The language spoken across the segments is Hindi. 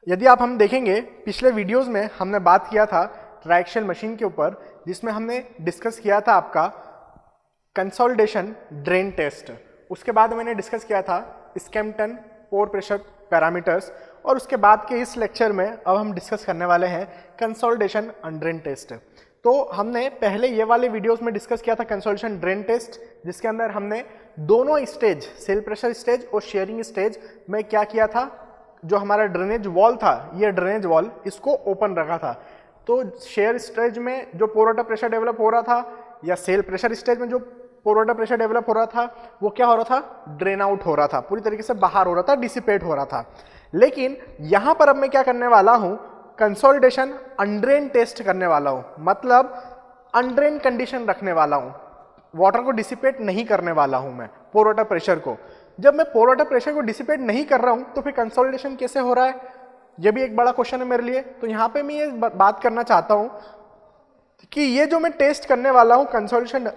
यदि आप हम देखेंगे पिछले वीडियोस में हमने बात किया था ट्राइक्शियल मशीन के ऊपर, जिसमें हमने डिस्कस किया था आपका कंसोलिडेशन ड्रेन टेस्ट। उसके बाद मैंने डिस्कस किया था स्कैम्पटन पोर प्रेशर पैरामीटर्स, और उसके बाद के इस लेक्चर में अब हम डिस्कस करने वाले हैं कंसोलिडेशन ड्रेन टेस्ट। तो हमने पहले ये वाले वीडियोस में डिस्कस किया था कंसोलिडेशन ड्रेन टेस्ट, जिसके अंदर हमने दोनों स्टेज सेल प्रेशर स्टेज और शेयरिंग स्टेज में क्या किया था, जो हमारा ड्रेनेज वॉल था, ये ड्रेनेज वॉल इसको ओपन रखा था। तो शेयर स्टेज में जो पोर वाटर प्रेशर डेवलप हो रहा था या सेल प्रेशर स्टेज में जो पोर वाटर प्रेशर डेवलप हो रहा था, वो क्या हो रहा था, ड्रेन आउट हो रहा था, पूरी तरीके से बाहर हो रहा था, डिसिपेट हो रहा था। लेकिन यहां पर अब मैं क्या करने वाला हूं, कंसोलिडेशन अनड्रेन टेस्ट करने वाला हूं, मतलब अनड्रेन कंडीशन रखने वाला हूं, वाटर को डिसिपेट नहीं करने वाला हूं मैं पोर वाटर प्रेशर को। जब मैं पोर वाटर प्रेशर को डिसिपेट नहीं कर रहा हूं तो फिर कंसोलिडेशन कैसे हो रहा है, यह भी एक बड़ा क्वेश्चन है मेरे लिए। तो यहां पे मैं ये बात करना चाहता हूं कि ये जो मैं टेस्ट करने वाला हूं कंसोलिडेशन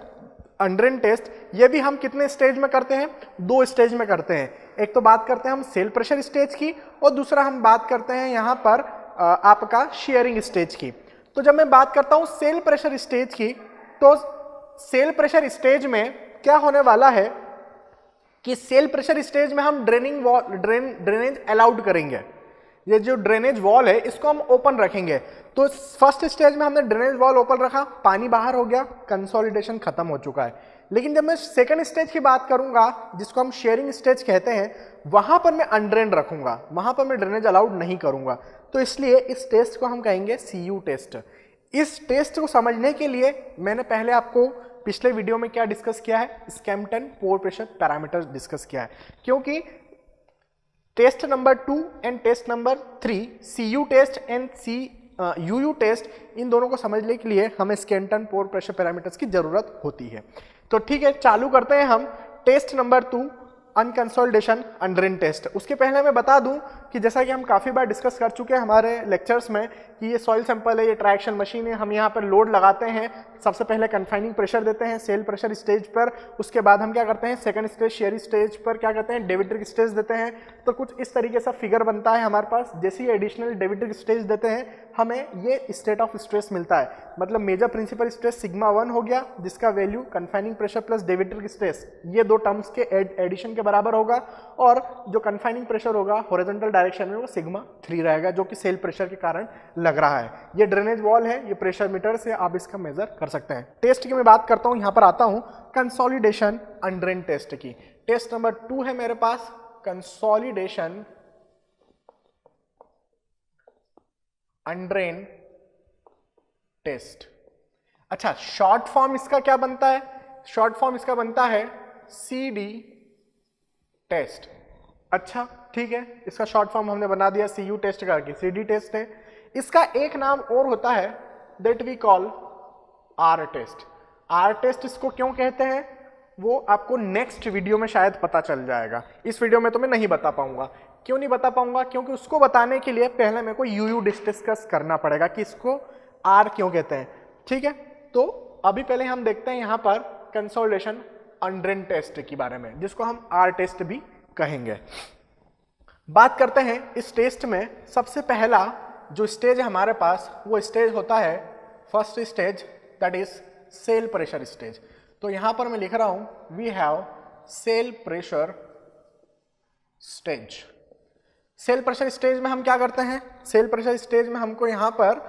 अनड्रेन टेस्ट, ये भी हम कितने स्टेज में करते हैं, 2 स्टेज में करते हैं। एक तो बात करते हैं हम सेल प्रेशर स्टेज की, और दूसरा हम बात करते हैं यहां पर आपका शेयरिंग स्टेज की। तो जब मैं बात करता हूं सेल प्रेशर स्टेज की, तो सेल प्रेशर स्टेज में क्या होने वाला है कि सेल प्रेशर स्टेज में हम ड्रेनेज अलाउड करेंगे। ये जो ड्रेनेज वॉल है इसको हम ओपन रखेंगे। तो फर्स्ट स्टेज में हमने ड्रेनेज वॉल ओपन रखा, पानी बाहर हो गया, कंसोलिडेशन खत्म हो चुका है। लेकिन जब मैं सेकंड स्टेज की बात करूंगा, जिसको हम शेयरिंग स्टेज कहते हैं, वहां पर मैं अनड्रेन रखूंगा, वहां पर मैं ड्रेनेज अलाउड नहीं करूंगा। तो इसलिए इस टेस्ट को हम कहेंगे CU टेस्ट। इस टेस्ट को समझने के लिए मैंने पहले आपको पिछले वीडियो में क्या डिस्कस किया है, Skempton pore pressure parameter discuss किया है। क्योंकि test number 2 and test number 3, CU test and UU test, इन दोनों को समझने के लिए हमें स्कैम्पटन पोर प्रेशर पैरामीटर्स की जरूरत होती है। तो ठीक है, चालू करते हैं हम टेस्ट नंबर 2 अनकंसोलिडेशन अनड्रेन टेस्ट। उसके पहले मैं बता दूं कि जैसा कि हम काफ़ी बार डिस्कस कर चुके हैं हमारे लेक्चर्स में कि ये सॉइल सैंपल है, ये ट्राइक्शन मशीन है, हम यहाँ पर लोड लगाते हैं, सबसे पहले कन्फाइनिंग प्रेशर देते हैं सेल प्रेशर स्टेज पर, उसके बाद हम क्या करते हैं सेकंड स्टेज शेयर स्टेज पर क्या करते हैं डेविट्रिक स्टेज देते हैं। तो कुछ इस तरीके से फिगर बनता है हमारे पास। जैसे ही एडिशनल डेविट्रिक स्टेज देते हैं हमें ये स्टेट ऑफ स्ट्रेस मिलता है, मतलब मेजर प्रिंसिपल स्ट्रेस सिग्मा 1 हो गया, जिसका value confining pressure plus deviatoric stress, ये 2 टर्म्स के एडिशन के बराबर होगा, और जो कन्फाइनिंग प्रेशर होगा हॉरिजॉन्टल डायरेक्शन में वो सिग्मा 3 रहेगा, जो कि सेल प्रेशर के कारण लग रहा है। ये ड्रेनेज वॉल है, ये प्रेशर मीटर से आप इसका मेजर कर सकते हैं। टेस्ट की मैं बात करता हूं, यहां पर आता हूं कंसोलिडेशन अनड्रेन टेस्ट की। टेस्ट नंबर 2 है मेरे पास कंसोलिडेशन अनड्रेन टेस्ट। अच्छा, शॉर्ट फॉर्म इसका क्या बनता है, शॉर्ट फॉर्म इसका बनता है CD टेस्ट। अच्छा ठीक है, इसका शॉर्ट फॉर्म हमने बना दिया CU टेस्ट करके, CD टेस्ट है। इसका एक नाम और होता है that we call R test. R test इसको क्यों कहते हैं वो आपको नेक्स्ट वीडियो में शायद पता चल जाएगा, इस वीडियो में तो मैं नहीं बता पाऊंगा। क्यों नहीं बता पाऊंगा, क्योंकि उसको बताने के लिए पहले मेरे को UU डिस्कस करना पड़ेगा कि इसको R क्यों कहते हैं। ठीक है, तो अभी पहले हम देखते हैं यहां पर कंसोलिडेशन अनड्रेन टेस्ट के बारे में, जिसको हम R टेस्ट भी कहेंगे। बात करते हैं इस टेस्ट में सबसे पहला जो स्टेज है हमारे पास, वो स्टेज होता है first stage, that is cell pressure stage. तो यहां पर मैं लिख रहा हूं we have cell pressure stage. Cell pressure stage में हम क्या करते हैं, सेल प्रेशर स्टेज में हमको यहां पर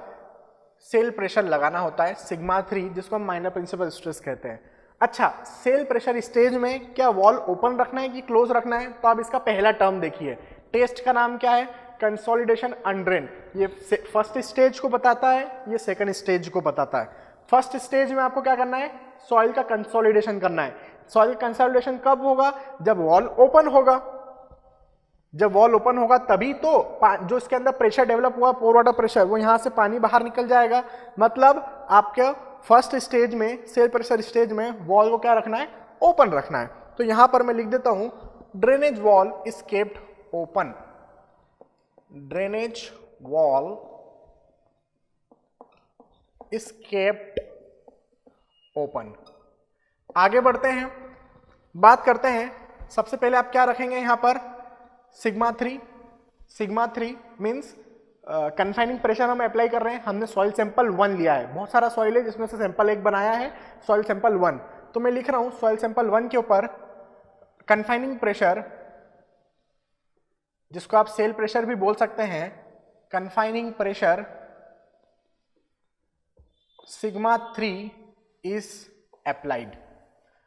सेल प्रेशर लगाना होता है सिग्मा 3, जिसको हम माइनर प्रिंसिपल स्ट्रेस कहते हैं। अच्छा, सेल प्रेशर स्टेज में क्या वॉल ओपन रखना है कि क्लोज रखना है, तो आप इसका पहला टर्म देखिए, टेस्ट का नाम क्या है, कंसोलिडेशन अनड्रेन। ये फर्स्ट स्टेज को बताता है, ये सेकंड स्टेज को बताता है। फर्स्ट स्टेज में आपको क्या करना है, सॉइल का कंसोलिडेशन करना है। सॉइल कंसोलिडेशन कब होगा, जब वॉल ओपन होगा। जब वॉल ओपन होगा तभी तो जो इसके अंदर प्रेशर डेवलप हुआ, पोर वाटर प्रेशर, वो यहां से पानी बाहर निकल जाएगा। मतलब आपके फर्स्ट स्टेज में सेल प्रेशर स्टेज में वॉल को क्या रखना है, ओपन रखना है। तो यहां पर मैं लिख देता हूं drainage valve is kept open, drainage valve is kept open. आगे बढ़ते हैं, बात करते हैं। सबसे पहले आप क्या रखेंगे यहां पर, सिग्मा 3 मीन्स कन्फाइनिंग प्रेशर हम अप्लाई कर रहे हैं, हमने सॉइल सैंपल 1 लिया है, बहुत सारा सॉइल है जिसमें से सैंपल 1 बनाया है, सॉइल सैंपल 1, तो मैं लिख रहा हूं सॉइल सैंपल 1 के ऊपर कन्फाइनिंग प्रेशर, जिसको आप सेल प्रेशर भी बोल सकते हैं, confining pressure sigma 3 is applied.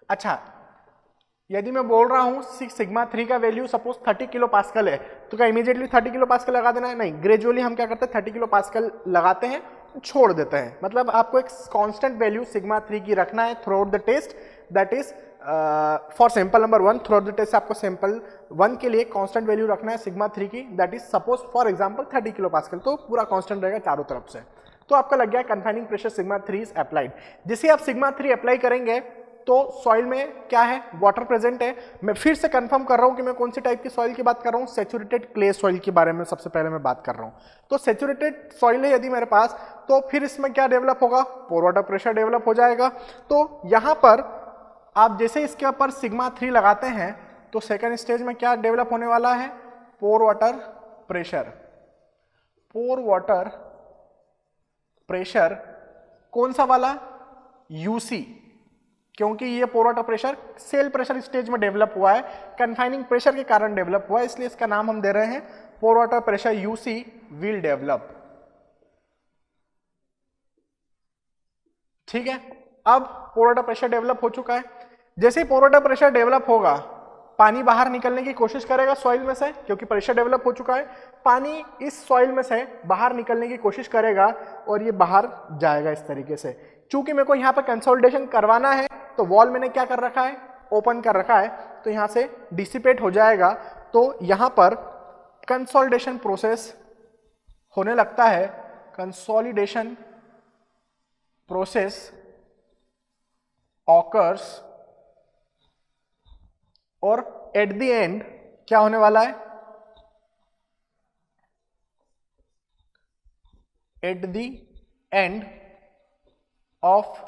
अच्छा, यदि मैं बोल रहा हूं सिग्मा 3 का वैल्यू सपोज 30 किलो पास्कल है, तो क्या इमीडिएटली 30 किलो पास्कल लगा देना है? नहीं, ग्रेजुअली हम क्या करते हैं 30 किलो पास्कल लगाते हैं, छोड़ देते हैं। मतलब आपको एक कांस्टेंट वैल्यू सिग्मा 3 की रखना है throughout the test, that is for sample number 1 throughout the test आपको सैंपल 1 के लिए कांस्टेंट वैल्यू रखना है सिग्मा 3 की, that is suppose for example 30 kilo pascal, तो पूरा कांस्टेंट रहेगा चारों तरफ से। तो आपका लग गया confining pressure sigma 3 is applied. जैसे आप सिग्मा 3 अप्लाई करेंगे तो सॉइल में क्या है, वाटर प्रेजेंट है। मैं फिर से कंफर्म कर रहा हूं कि मैं कौन सी टाइप की सॉइल की बात कर रहा हूं, सैचुरेटेड क्ले सॉइल के बारे में सबसे पहले मैं बात कर रहा हूं। तो सैचुरेटेड सॉइल है यदि मेरे पास, तो फिर इसमें क्या डेवलप होगा, पोर वाटर प्रेशर डेवलप हो जाएगा। तो यहां पर आप जैसे इसके ऊपर सिग्मा 3 लगाते हैं तो सेकेंड स्टेज में क्या डेवलप होने वाला है, pore water pressure. Pore water pressure कौन सा वाला, यूसी, क्योंकि ये pore water pressure cell pressure stage में डेवलप हुआ है, कन्फाइनिंग प्रेशर के कारण डेवलप हुआ है, इसलिए इसका नाम हम दे रहे हैं pore water pressure UC will develop. ठीक है, अब पोर वाटर प्रेशर डेवलप हो चुका है। जैसे ही पोर वाटर प्रेशर डेवलप होगा, पानी बाहर निकलने की कोशिश करेगा सॉइल में से, क्योंकि प्रेशर डेवलप हो चुका है, पानी इस सॉइल में से बाहर निकलने की कोशिश करेगा और ये बाहर जाएगा इस तरीके से। चूंकि मेरे को यहाँ पर कंसोलिडेशन करवाना है, तो वॉल मैंने क्या कर रखा है, ओपन कर रखा है, तो यहाँ से डिसिपेट हो जाएगा। तो यहाँ पर कंसोलिडेशन प्रोसेस होने लगता है, कंसोलिडेशन प्रोसेस ऑकर्स, और एट द एंड क्या होने वाला है, eight the end of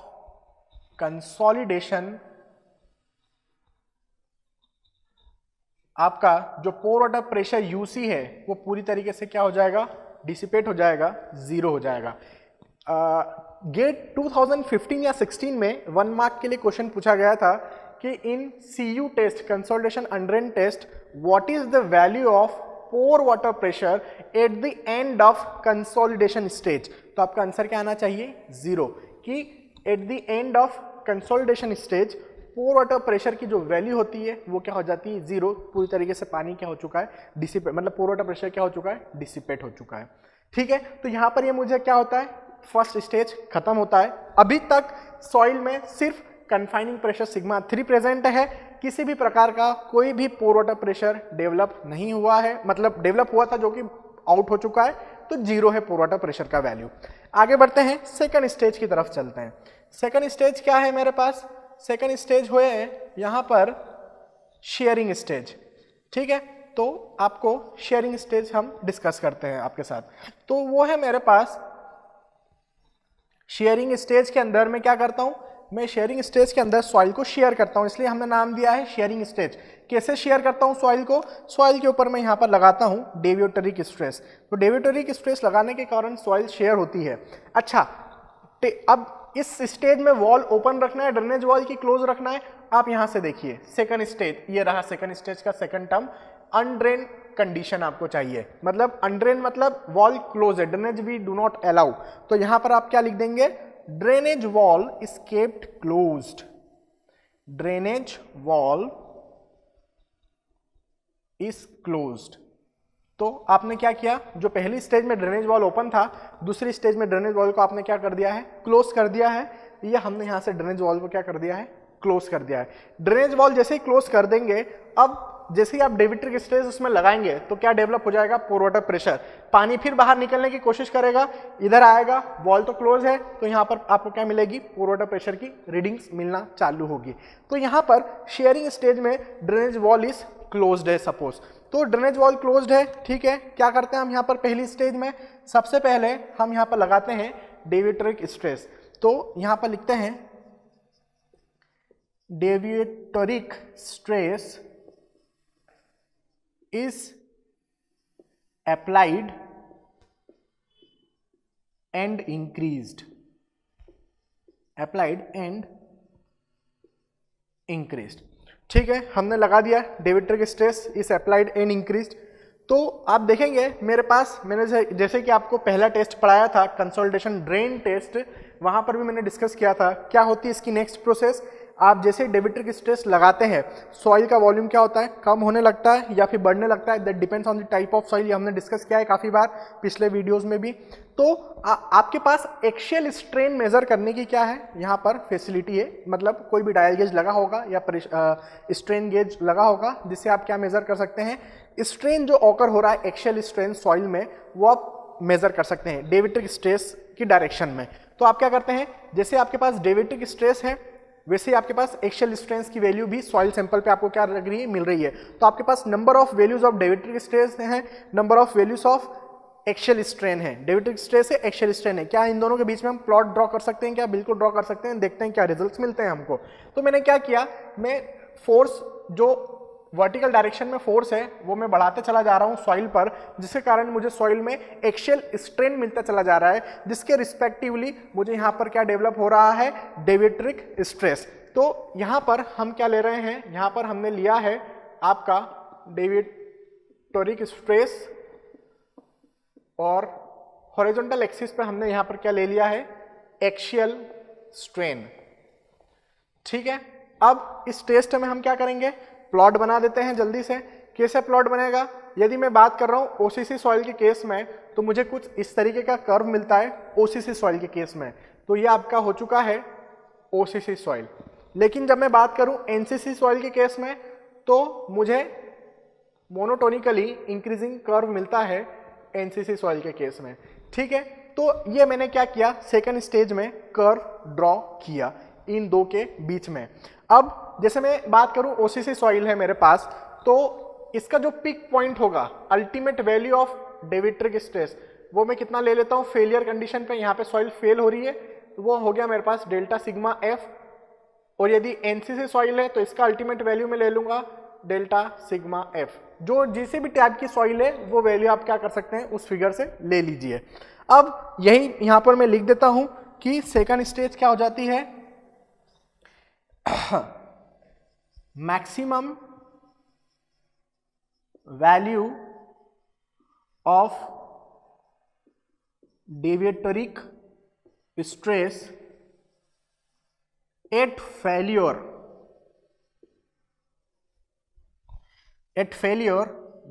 consolidation आपका जो पोर वाटर प्रेशर यूसी है वो पूरी तरीके से क्या हो जाएगा, डिसिपेट हो जाएगा, जीरो हो जाएगा। गेट 2015 या 16 में 1 मार्क के लिए क्वेश्चन पूछा गया था कि इन CU test, consolidation undrained test, what is the value of pore water pressure at the end of consolidation stage. तो आपका आंसर क्या आना चाहिए, 0, कि at the end of consolidation stage pore water pressure की जो वैल्यू होती है वो क्या हो जाती है, 0, पूरी तरीके से पानी क्या हो चुका है, डिसिपेट, मतलब पोर वाटर प्रेशर क्या हो चुका है, डिसिपेट हो चुका है। ठीक है, तो यहां पर ये मुझे क्या होता है, फर्स्ट स्टेज खत्म होता है। अभी तक सॉइल में सिर्फ कन्फाइनिंग प्रेशर सिग्मा 3 प्रेजेंट है, किसी भी प्रकार का कोई भी पोर वाटर प्रेशर डेवलप नहीं हुआ है, मतलब डेवलप हुआ था जो कि आउट हो चुका है, तो 0 है पोर वाटर प्रेशर का वैल्यू। आगे बढ़ते हैं, सेकंड स्टेज की तरफ चलते हैं। सेकंड स्टेज क्या है मेरे पास, सेकंड स्टेज हुए यहां पर शेयरिंग स्टेज। ठीक है, तो आपको शेयरिंग स्टेज हम डिस्कस करते हैं आपके साथ। तो वो है मेरे पास शेयरिंग स्टेज के अंदर मैं क्या करता हूं, मैं शेयरिंग स्टेज के अंदर सॉइल को शेयर करता हूं, इसलिए हमने नाम दिया है शेयरिंग स्टेज। कैसे शेयर करता हूं सॉइल को, सॉइल के ऊपर मैं यहां पर लगाता हूं डेविएटरिक स्ट्रेस। तो डेविएटरिक स्ट्रेस लगाने के कारण सॉइल शेयर होती है। अच्छा, अब इस स्टेज में वॉल ओपन रखना है, ड्रेनेज वॉल की क्लोज रखना है। आप यहां से देखिए सेकंड स्टेज, ये रहा सेकंड स्टेज का सेकंड टर्म, अनड्रेन कंडीशन आपको चाहिए, मतलब अनड्रेन मतलब वॉल क्लोज है, drainage we do not allow. तो यहां पर आप क्या लिख देंगे, drainage valve is kept closed, drainage valve is closed. तो आपने क्या किया, जो पहली स्टेज में ड्रेनेज वॉल ओपन था, दूसरी स्टेज में ड्रेनेज वॉल को आपने क्या कर दिया है, क्लोज कर दिया है। ये हमने यहां से ड्रेनेज वॉल को क्या कर दिया है, क्लोज कर दिया है। ड्रेनेज वॉल जैसे ही क्लोज कर देंगे, अब जैसे ही आप डेविएटरिक स्ट्रेस उसमें लगाएंगे तो क्या डेवलप हो जाएगा, पोर वाटर प्रेशर, पानी फिर बाहर निकलने की कोशिश करेगा, इधर आएगा, वॉल तो क्लोज है, तो यहाँ पर आपको क्या मिलेगी, पोर वाटर प्रेशर की रीडिंग्स मिलना चालू होगी। तो यहाँ पर शेयरिंग स्टेज में ड्रेनेज वॉल इज क्लोज्ड है सपोज, तो ड्रेनेज वॉल क्लोज्ड है। ठीक है, क्या करते हैं हम यहाँ पर पहली स्टेज में, सबसे पहले हम यहाँ पर लगाते हैं डेविएटरिक स्ट्रेस। तो यहाँ पर लिखते हैं deviatoric stress is applied and increased, applied and increased. ठीक है, हमने लगा दिया deviatoric stress is applied and increased. तो आप देखेंगे मेरे पास, मैंने जैसे कि आपको पहला टेस्ट पढ़ाया था कंसोलिडेशन ड्रेन टेस्ट, वहां पर भी मैंने डिस्कस किया था क्या होती है इसकी नेक्स्ट प्रोसेस। आप जैसे डे विट्रिक स्ट्रेस लगाते हैं, सॉइल का वॉल्यूम क्या होता है, कम होने लगता है या फिर बढ़ने लगता है, that depends on the type of soil. ये हमने डिस्कस किया है काफी बार पिछले वीडियोस में भी। तो आपके पास एक्शियल स्ट्रेन मेजर करने की क्या है यहाँ पर फैसिलिटी है, मतलब कोई भी डायल गेज लगा होगा या स्ट्रेन गेज लगा होगा जिससे आप क्या मेजर कर सकते हैं, स्ट्रेन जो ऑकर हो रहा है एक्शियल स्ट्रेन सॉइल में वो आप मेजर कर सकते हैं डे विट्रिक स्ट्रेस की डायरेक्शन में। तो आप क्या करते हैं, जैसे आपके पास डे विट्रिक स्ट्रेस है वैसे ही आपके पास एक्शियल स्ट्रेस की वैल्यू भी सॉइल सैंपल पे आपको क्या लग रही है, मिल रही है। तो आपके पास number of values of deviatoric stress है, number of values of axial strain है। डे विट्रिक स्ट्रेस है, एक्शियल स्ट्रेन है, क्या इन दोनों के बीच में हम प्लॉट ड्रॉ कर सकते हैं, क्या बिल्कुल ड्रॉ कर सकते हैं, देखते हैं क्या रिजल्ट्स मिलते हैं हमको। तो मैंने क्या किया, मैं फोर्स जो वर्टिकल डायरेक्शन में फोर्स है वो मैं बढ़ाते चला जा रहा हूं सॉइल पर, जिसके कारण मुझे सॉइल में एक्शियल स्ट्रेन मिलता चला जा रहा है, जिसके रिस्पेक्टिवली मुझे यहां पर क्या डेवलप हो रहा है, डे विट्रिक स्ट्रेस। तो यहां पर हम क्या ले रहे हैं, यहां पर हमने लिया है आपका डे विट्रिक स्ट्रेस और हॉरिजॉन्टल एक्सिस पे हमने यहां पर क्या ले लिया है, एक्शियल स्ट्रेन। ठीक है, अब इस टेस्ट में हम क्या करेंगे, प्लॉट बना देते हैं जल्दी से। कैसे प्लॉट बनेगा, यदि मैं बात कर रहा हूं ओसीसी सॉइल के केस में तो मुझे कुछ इस तरीके का कर्व मिलता है ओसीसी सॉइल के केस में। तो ये आपका हो चुका है ओसीसी सॉइल। लेकिन जब मैं बात करूं एनसीसी सॉइल के केस में तो मुझे मोनोटोनिकली इंक्रीजिंग कर्व मिलता है एनसीसी सॉइल के केस में। ठीक है, तो ये मैंने क्या किया, सेकंड स्टेज में कर्व ड्रॉ किया इन दो के बीच में। अब जैसे मैं बात करूं ओसीसी सॉइल है मेरे पास, तो इसका जो पिक पॉइंट होगा, ultimate value of deviatoric stress, वो मैं कितना ले लेता हूं फेलियर कंडीशन पे, यहाँ पे सॉइल फेल हो रही है, वो हो गया मेरे पास डेल्टा सिग्मा एफ। और यदि एनसीसी सॉइल है तो इसका अल्टीमेट वैल्यू मैं ले लूंगा डेल्टा सिग्मा एफ। जो जिसे भी टाइप की सॉइल है वो वैल्यू आप क्या कर सकते हैं उस फिगर से ले लीजिए। अब यही यहां पर मैं लिख देता हूं कि सेकंड स्टेज क्या हो जाती है, maximum value of deviatoric stress at failure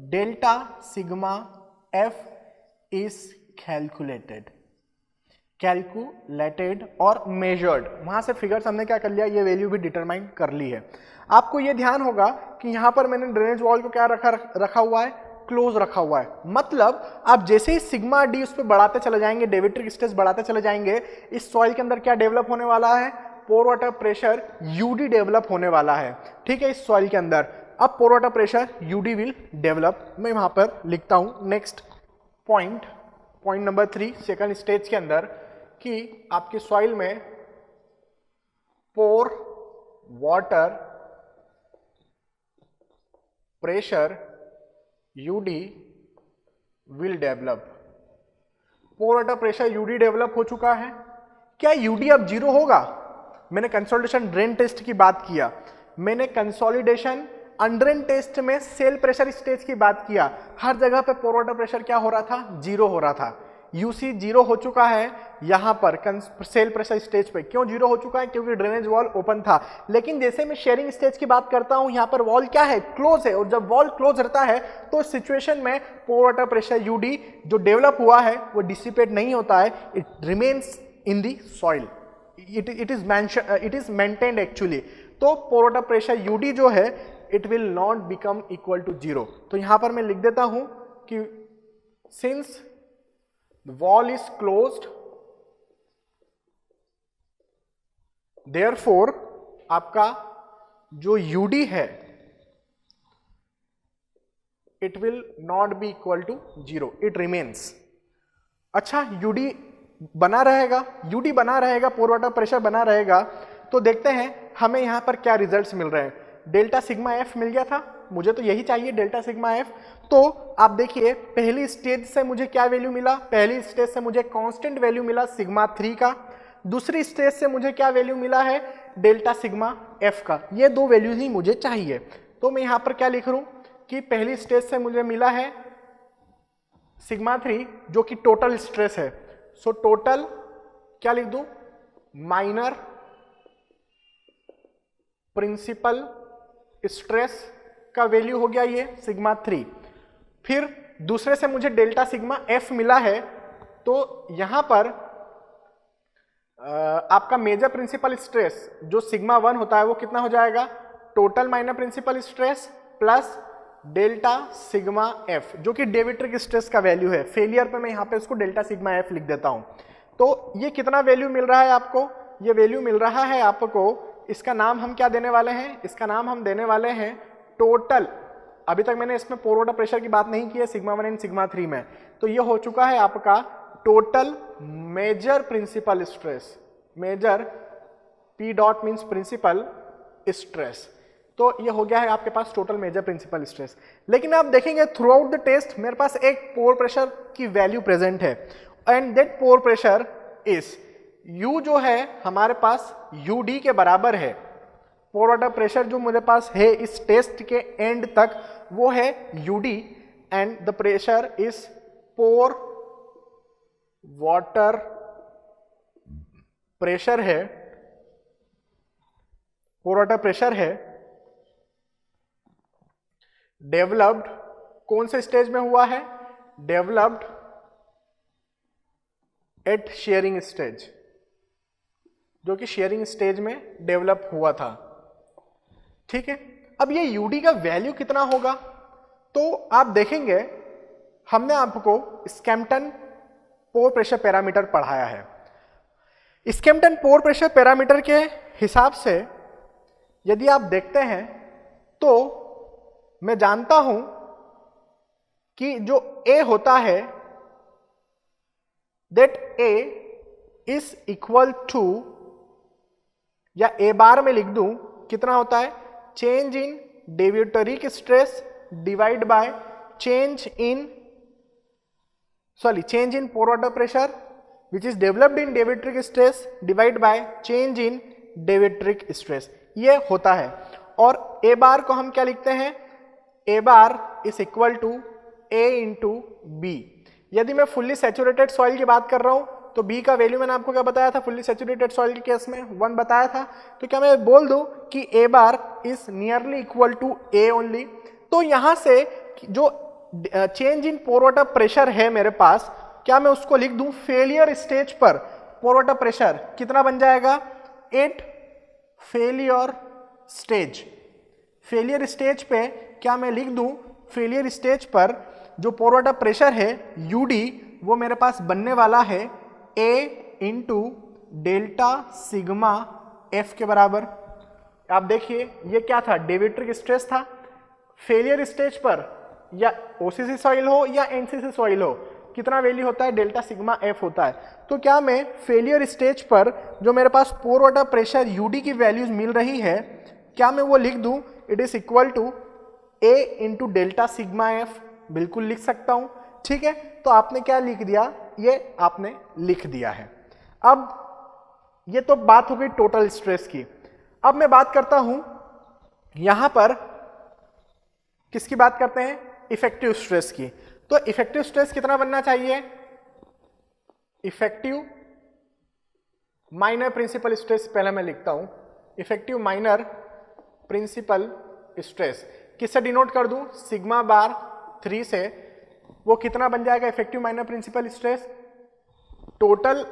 delta sigma F is calculated और मेजर्ड। वहां से फिगर्स हमने क्या कर लिया, ये वैल्यू भी डिटरमाइन कर ली है। आपको ये ध्यान होगा कि यहां पर मैंने ड्रेनेज वॉल को क्या रखा हुआ है, क्लोज रखा हुआ है। मतलब आप जैसे ही सिग्मा डी उस पर बढ़ाते चले जाएंगे, डे विट्रिक स्ट्रेस बढ़ाते चले जाएंगे, इस सॉइल के अंदर क्या डेवलप होने वाला है, pore water pressure UD develop होने वाला है। ठीक है, इस सॉइल के अंदर अब pore water pressure UD will develop. मैं वहां पर लिखता हूं next point number 3 second stage के अंदर, कि आपकी सॉइल में pore water pressure UD will develop. Pore water pressure UD develop हो चुका है। क्या यूडी अब जीरो होगा? मैंने कंसोलिडेशन ड्रेन टेस्ट की बात किया, मैंने कंसोलिडेशन अनड्रेन टेस्ट में सेल प्रेशर स्टेज की बात किया। हर जगह पे पोर वाटर प्रेशर क्या हो रहा था, जीरो हो रहा था। यूसी जीरो हो चुका है यहां पर सेल प्रेशर स्टेज पे। क्यों जीरो हो चुका है? क्योंकि ड्रेनेज वॉल ओपन था। लेकिन जैसे मैं शेयरिंग स्टेज की बात करता हूं, यहां पर वॉल क्या है, क्लोज है। और जब वॉल क्लोज रहता है तो सिचुएशन में पोर वाटर प्रेशर यूडी जो डेवलप हुआ है वो डिसिपेट नहीं होता है, it remains in the soil, it is maintained actually. तो पोर वाटर प्रेशर यूडी जो है it will not become equal to zero. तो यहां पर मैं लिख देता हूं कि since the wall is closed, therefore आपका जो UD है it will not be equal to zero, it remains। अच्छा, UD बना रहेगा, UD बना रहेगा, पोर वाटर प्रेशर बना रहेगा। तो देखते हैं हमें यहां पर क्या रिजल्ट्स मिल रहे हैं। डेल्टा सिग्मा एफ मिल गया था, मुझे तो यही चाहिए डेल्टा सिग्मा एफ। तो आप देखिए पहली स्टेज से मुझे क्या वैल्यू मिला, पहली स्टेज से मुझे कांस्टेंट वैल्यू मिला सिग्मा 3 का, दूसरी स्टेज से मुझे क्या वैल्यू मिला है डेल्टा सिग्मा एफ का। ये दो वैल्यूज ही मुझे चाहिए। तो मैं यहां पर क्या लिख रहा हूं कि पहली स्टेज से मुझे मिला है सिग्मा 3 जो कि टोटल स्ट्रेस है। सो टोटल क्या लिख दूं, माइनर प्रिंसिपल स्ट्रेस का वैल्यू हो गया ये सिग्मा 3। फिर दूसरे से मुझे डेल्टा सिग्मा एफ मिला है, तो यहां पर आपका मेजर प्रिंसिपल स्ट्रेस जो सिग्मा 1 होता है वो कितना हो जाएगा, total minor principal stress plus delta sigma F जो कि डेविट्रिक स्ट्रेस का वैल्यू है। फेलियर पे मैं यहां पे उसको डेल्टा सिग्मा एफ लिख देता हूं। तो ये कितना वैल्यू मिल रहा है आपको, ये वैल्यू मिल रहा है आपको, इसका नाम हम क्या देने वाले हैं, इसका नाम हम देने वाले हैं टोटल। अभी तक मैंने इसमें पोर वाटर प्रेशर की बात नहीं की है सिग्मा 1 एंड सिग्मा 3 में, तो ये हो चुका है आपका total major principal stress. Major P dot means principal stress, तो ये हो गया है आपके पास टोटल मेजर प्रिंसिपल स्ट्रेस। लेकिन आप देखेंगे थ्रू आउट द टेस्ट मेरे पास एक पोर प्रेशर की वैल्यू प्रेजेंट है and that pore pressure is U जो है हमारे पास UD के बराबर है। पोर वाटर प्रेशर जो मेरे पास है इस टेस्ट के एंड तक वो है UD and the pressure is pore water pressure है, पोर वाटर प्रेशर है डेवलप्ड कौन से स्टेज में हुआ है, डेवलप्ड एट शेयरिंग स्टेज, जो कि शेयरिंग स्टेज में डेवलप हुआ था। ठीक है, अब ये यूडी का वैल्यू कितना होगा, तो आप देखेंगे हमने आपको स्कैम्पटन पोर प्रेशर पैरामीटर पढ़ाया है। स्कैम्पटन पोर प्रेशर पैरामीटर के हिसाब से यदि आप देखते हैं तो मैं जानता हूं कि जो A होता है that A is equal to, या A बार में लिख दूं कितना होता है, change in deviatoric stress divide by change in pore water pressure which is developed in deviatoric stress divide by change in deviatoric stress, ये होता है। और A बार को हम क्या लिखते हैं, A bar is equal to A into B. यदि मैं फुल्ली सैचुरेटेड सॉइल की बात कर रहा हूं तो B का वैल्यू मैंने आपको क्या बताया था, फुल्ली सैचुरेटेड सॉइल के केस में 1 बताया था। तो क्या मैं बोल दूं कि A bar is nearly equal to A only. तो यहां से जो change in pore water pressure है मेरे पास, क्या मैं उसको लिख दूं फेलियर स्टेज पर पोर वाटर प्रेशर कितना बन जाएगा, 8 फेलियर स्टेज। फेलियर स्टेज पे क्या मैं लिख दूं, फेलियर स्टेज पर जो पोर वाटर प्रेशर है यूडी वो मेरे पास बनने वाला है A into delta sigma F के बराबर। आप देखिए ये क्या था, डेविट्रिक स्ट्रेस था। फेलियर स्टेज पर या ओसीसी सॉइल हो या एनसीसी सॉइल हो कितना वैल्यू होता है, डेल्टा सिग्मा एफ होता है। तो क्या मैं फेलियर स्टेज पर जो मेरे पास पोर वाटर प्रेशर यूडी की वैल्यूज मिल रही है, क्या मैं वो लिख दूं, it is equal to A into delta sigma F, बिल्कुल लिख सकता हूं। ठीक है, तो आपने क्या लिख दिया, ये आपने लिख दिया है। अब ये तो बात हो गई टोटल स्ट्रेस की। अब मैं बात करता हूं यहां पर किसकी बात करते हैं, इफेक्टिव स्ट्रेस की। तो इफेक्टिव स्ट्रेस कितना बनना चाहिए, इफेक्टिव माइनर प्रिंसिपल स्ट्रेस पहले मैं लिखता हूं, इफेक्टिव माइनर प्रिंसिपल स्ट्रेस किससे डिनोट कर दूं, सिग्मा बार 3 से। वो कितना बन जाएगा effective minor principal stress, total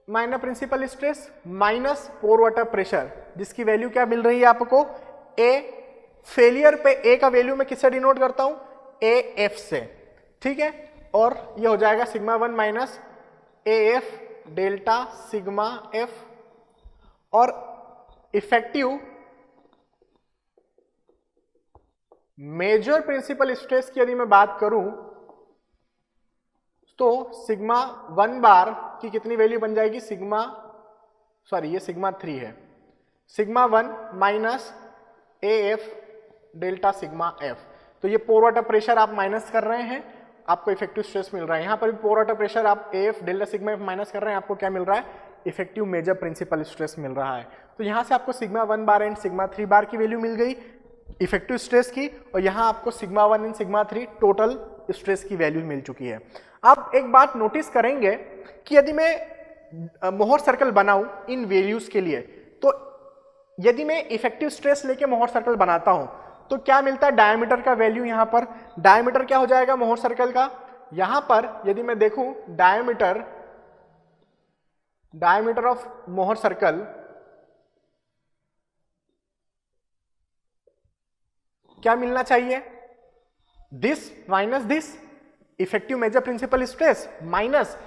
minor principal stress minus pore water pressure, जिसकी वैल्यू क्या मिल रही है आपको, A। फेलियर पे A का वैल्यू मैं किससे डिनोट करता हूं, AF से। ठीक है, और ये हो जाएगा sigma 1 minus AF delta sigma F। और इफेक्टिव मेजर प्रिंसिपल स्ट्रेस की यदि मैं बात करूं तो सिग्मा 1 बार की कितनी वैल्यू बन जाएगी, ये सिग्मा 3 है, sigma 1 minus AF delta sigma F. तो ये पोर वाटर प्रेशर आप माइनस कर रहे हैं, आपको इफेक्टिव स्ट्रेस मिल रहा है। यहाँ पर भी पोर वाटर प्रेशर आप F delta sigma F minus कर रहे हैं, आपको क्या मिल रहा है, इफेक्टिव मेजर प्रिंसिपल स्ट्रेस मिल रहा है। तो यहाँ से आपको सिग्मा 1 बार एंड सिग्मा 3 बार की वैल्यू मिल गई इफेक्टिव स्ट्रेस की, और यहाँ आपको sigma 1 and sigma 3 total stress की वैल्यू मिल चुकी है। आप एक बात नोटिस करेंगे कि यदि मैं मोहर सर्कल बनाऊं इन वैल्यूज के लिए, तो यदि मैं इफेक्टिव स्ट्रेस लेके मोहर सर्कल बनाता हूं तो क्या मिलता है, डायमीटर का वैल्यू। यहां पर डायमीटर क्या हो जाएगा मोहर सर्कल का, यहां पर यदि मैं देखूं डायमीटर ऑफ मोहर सर्कल क्या मिलना चाहिए, this minus this, effective major principal stress minus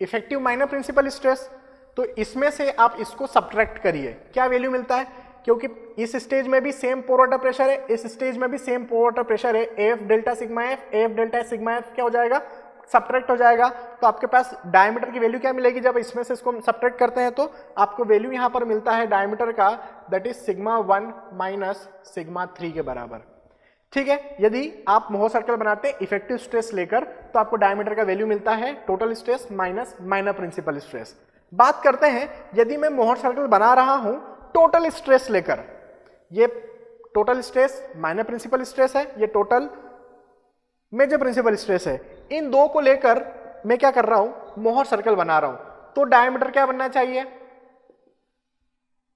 effective minor principal stress. तो इसमें से आप इसको सब्ट्रैक्ट करिए, क्या वैल्यू मिलता है, क्योंकि इस स्टेज में भी सेम पोर वाटर प्रेशर है, इस स्टेज में भी सेम पोर वाटर प्रेशर है, एफ डेल्टा सिग्मा एफ क्या हो जाएगा, सब्ट्रैक्ट हो जाएगा। तो आपके पास डायमीटर की वैल्यू क्या मिलेगी, जब इसमें से इसको सब्ट्रैक्ट करते हैं तो आपको वैल्यू यहां पर मिलता है डायमीटर का, that is sigma 1 minus sigma 3 के बराबर। ठीक है, यदि आप मोहर सर्कल बनाते हैं इफेक्टिव स्ट्रेस लेकर तो आपको डायमीटर का वैल्यू मिलता है total stress minus minor principal stress. बात करते हैं यदि मैं मोहर सर्कल बना रहा हूं टोटल स्ट्रेस लेकर, ये total stress minor principal stress है, ये टोटल मेजर प्रिंसिपल स्ट्रेस है, इन दो को लेकर मैं क्या कर रहा हूं, मोहर सर्कल बना रहा हूं। तो डायमीटर क्या बनना चाहिए,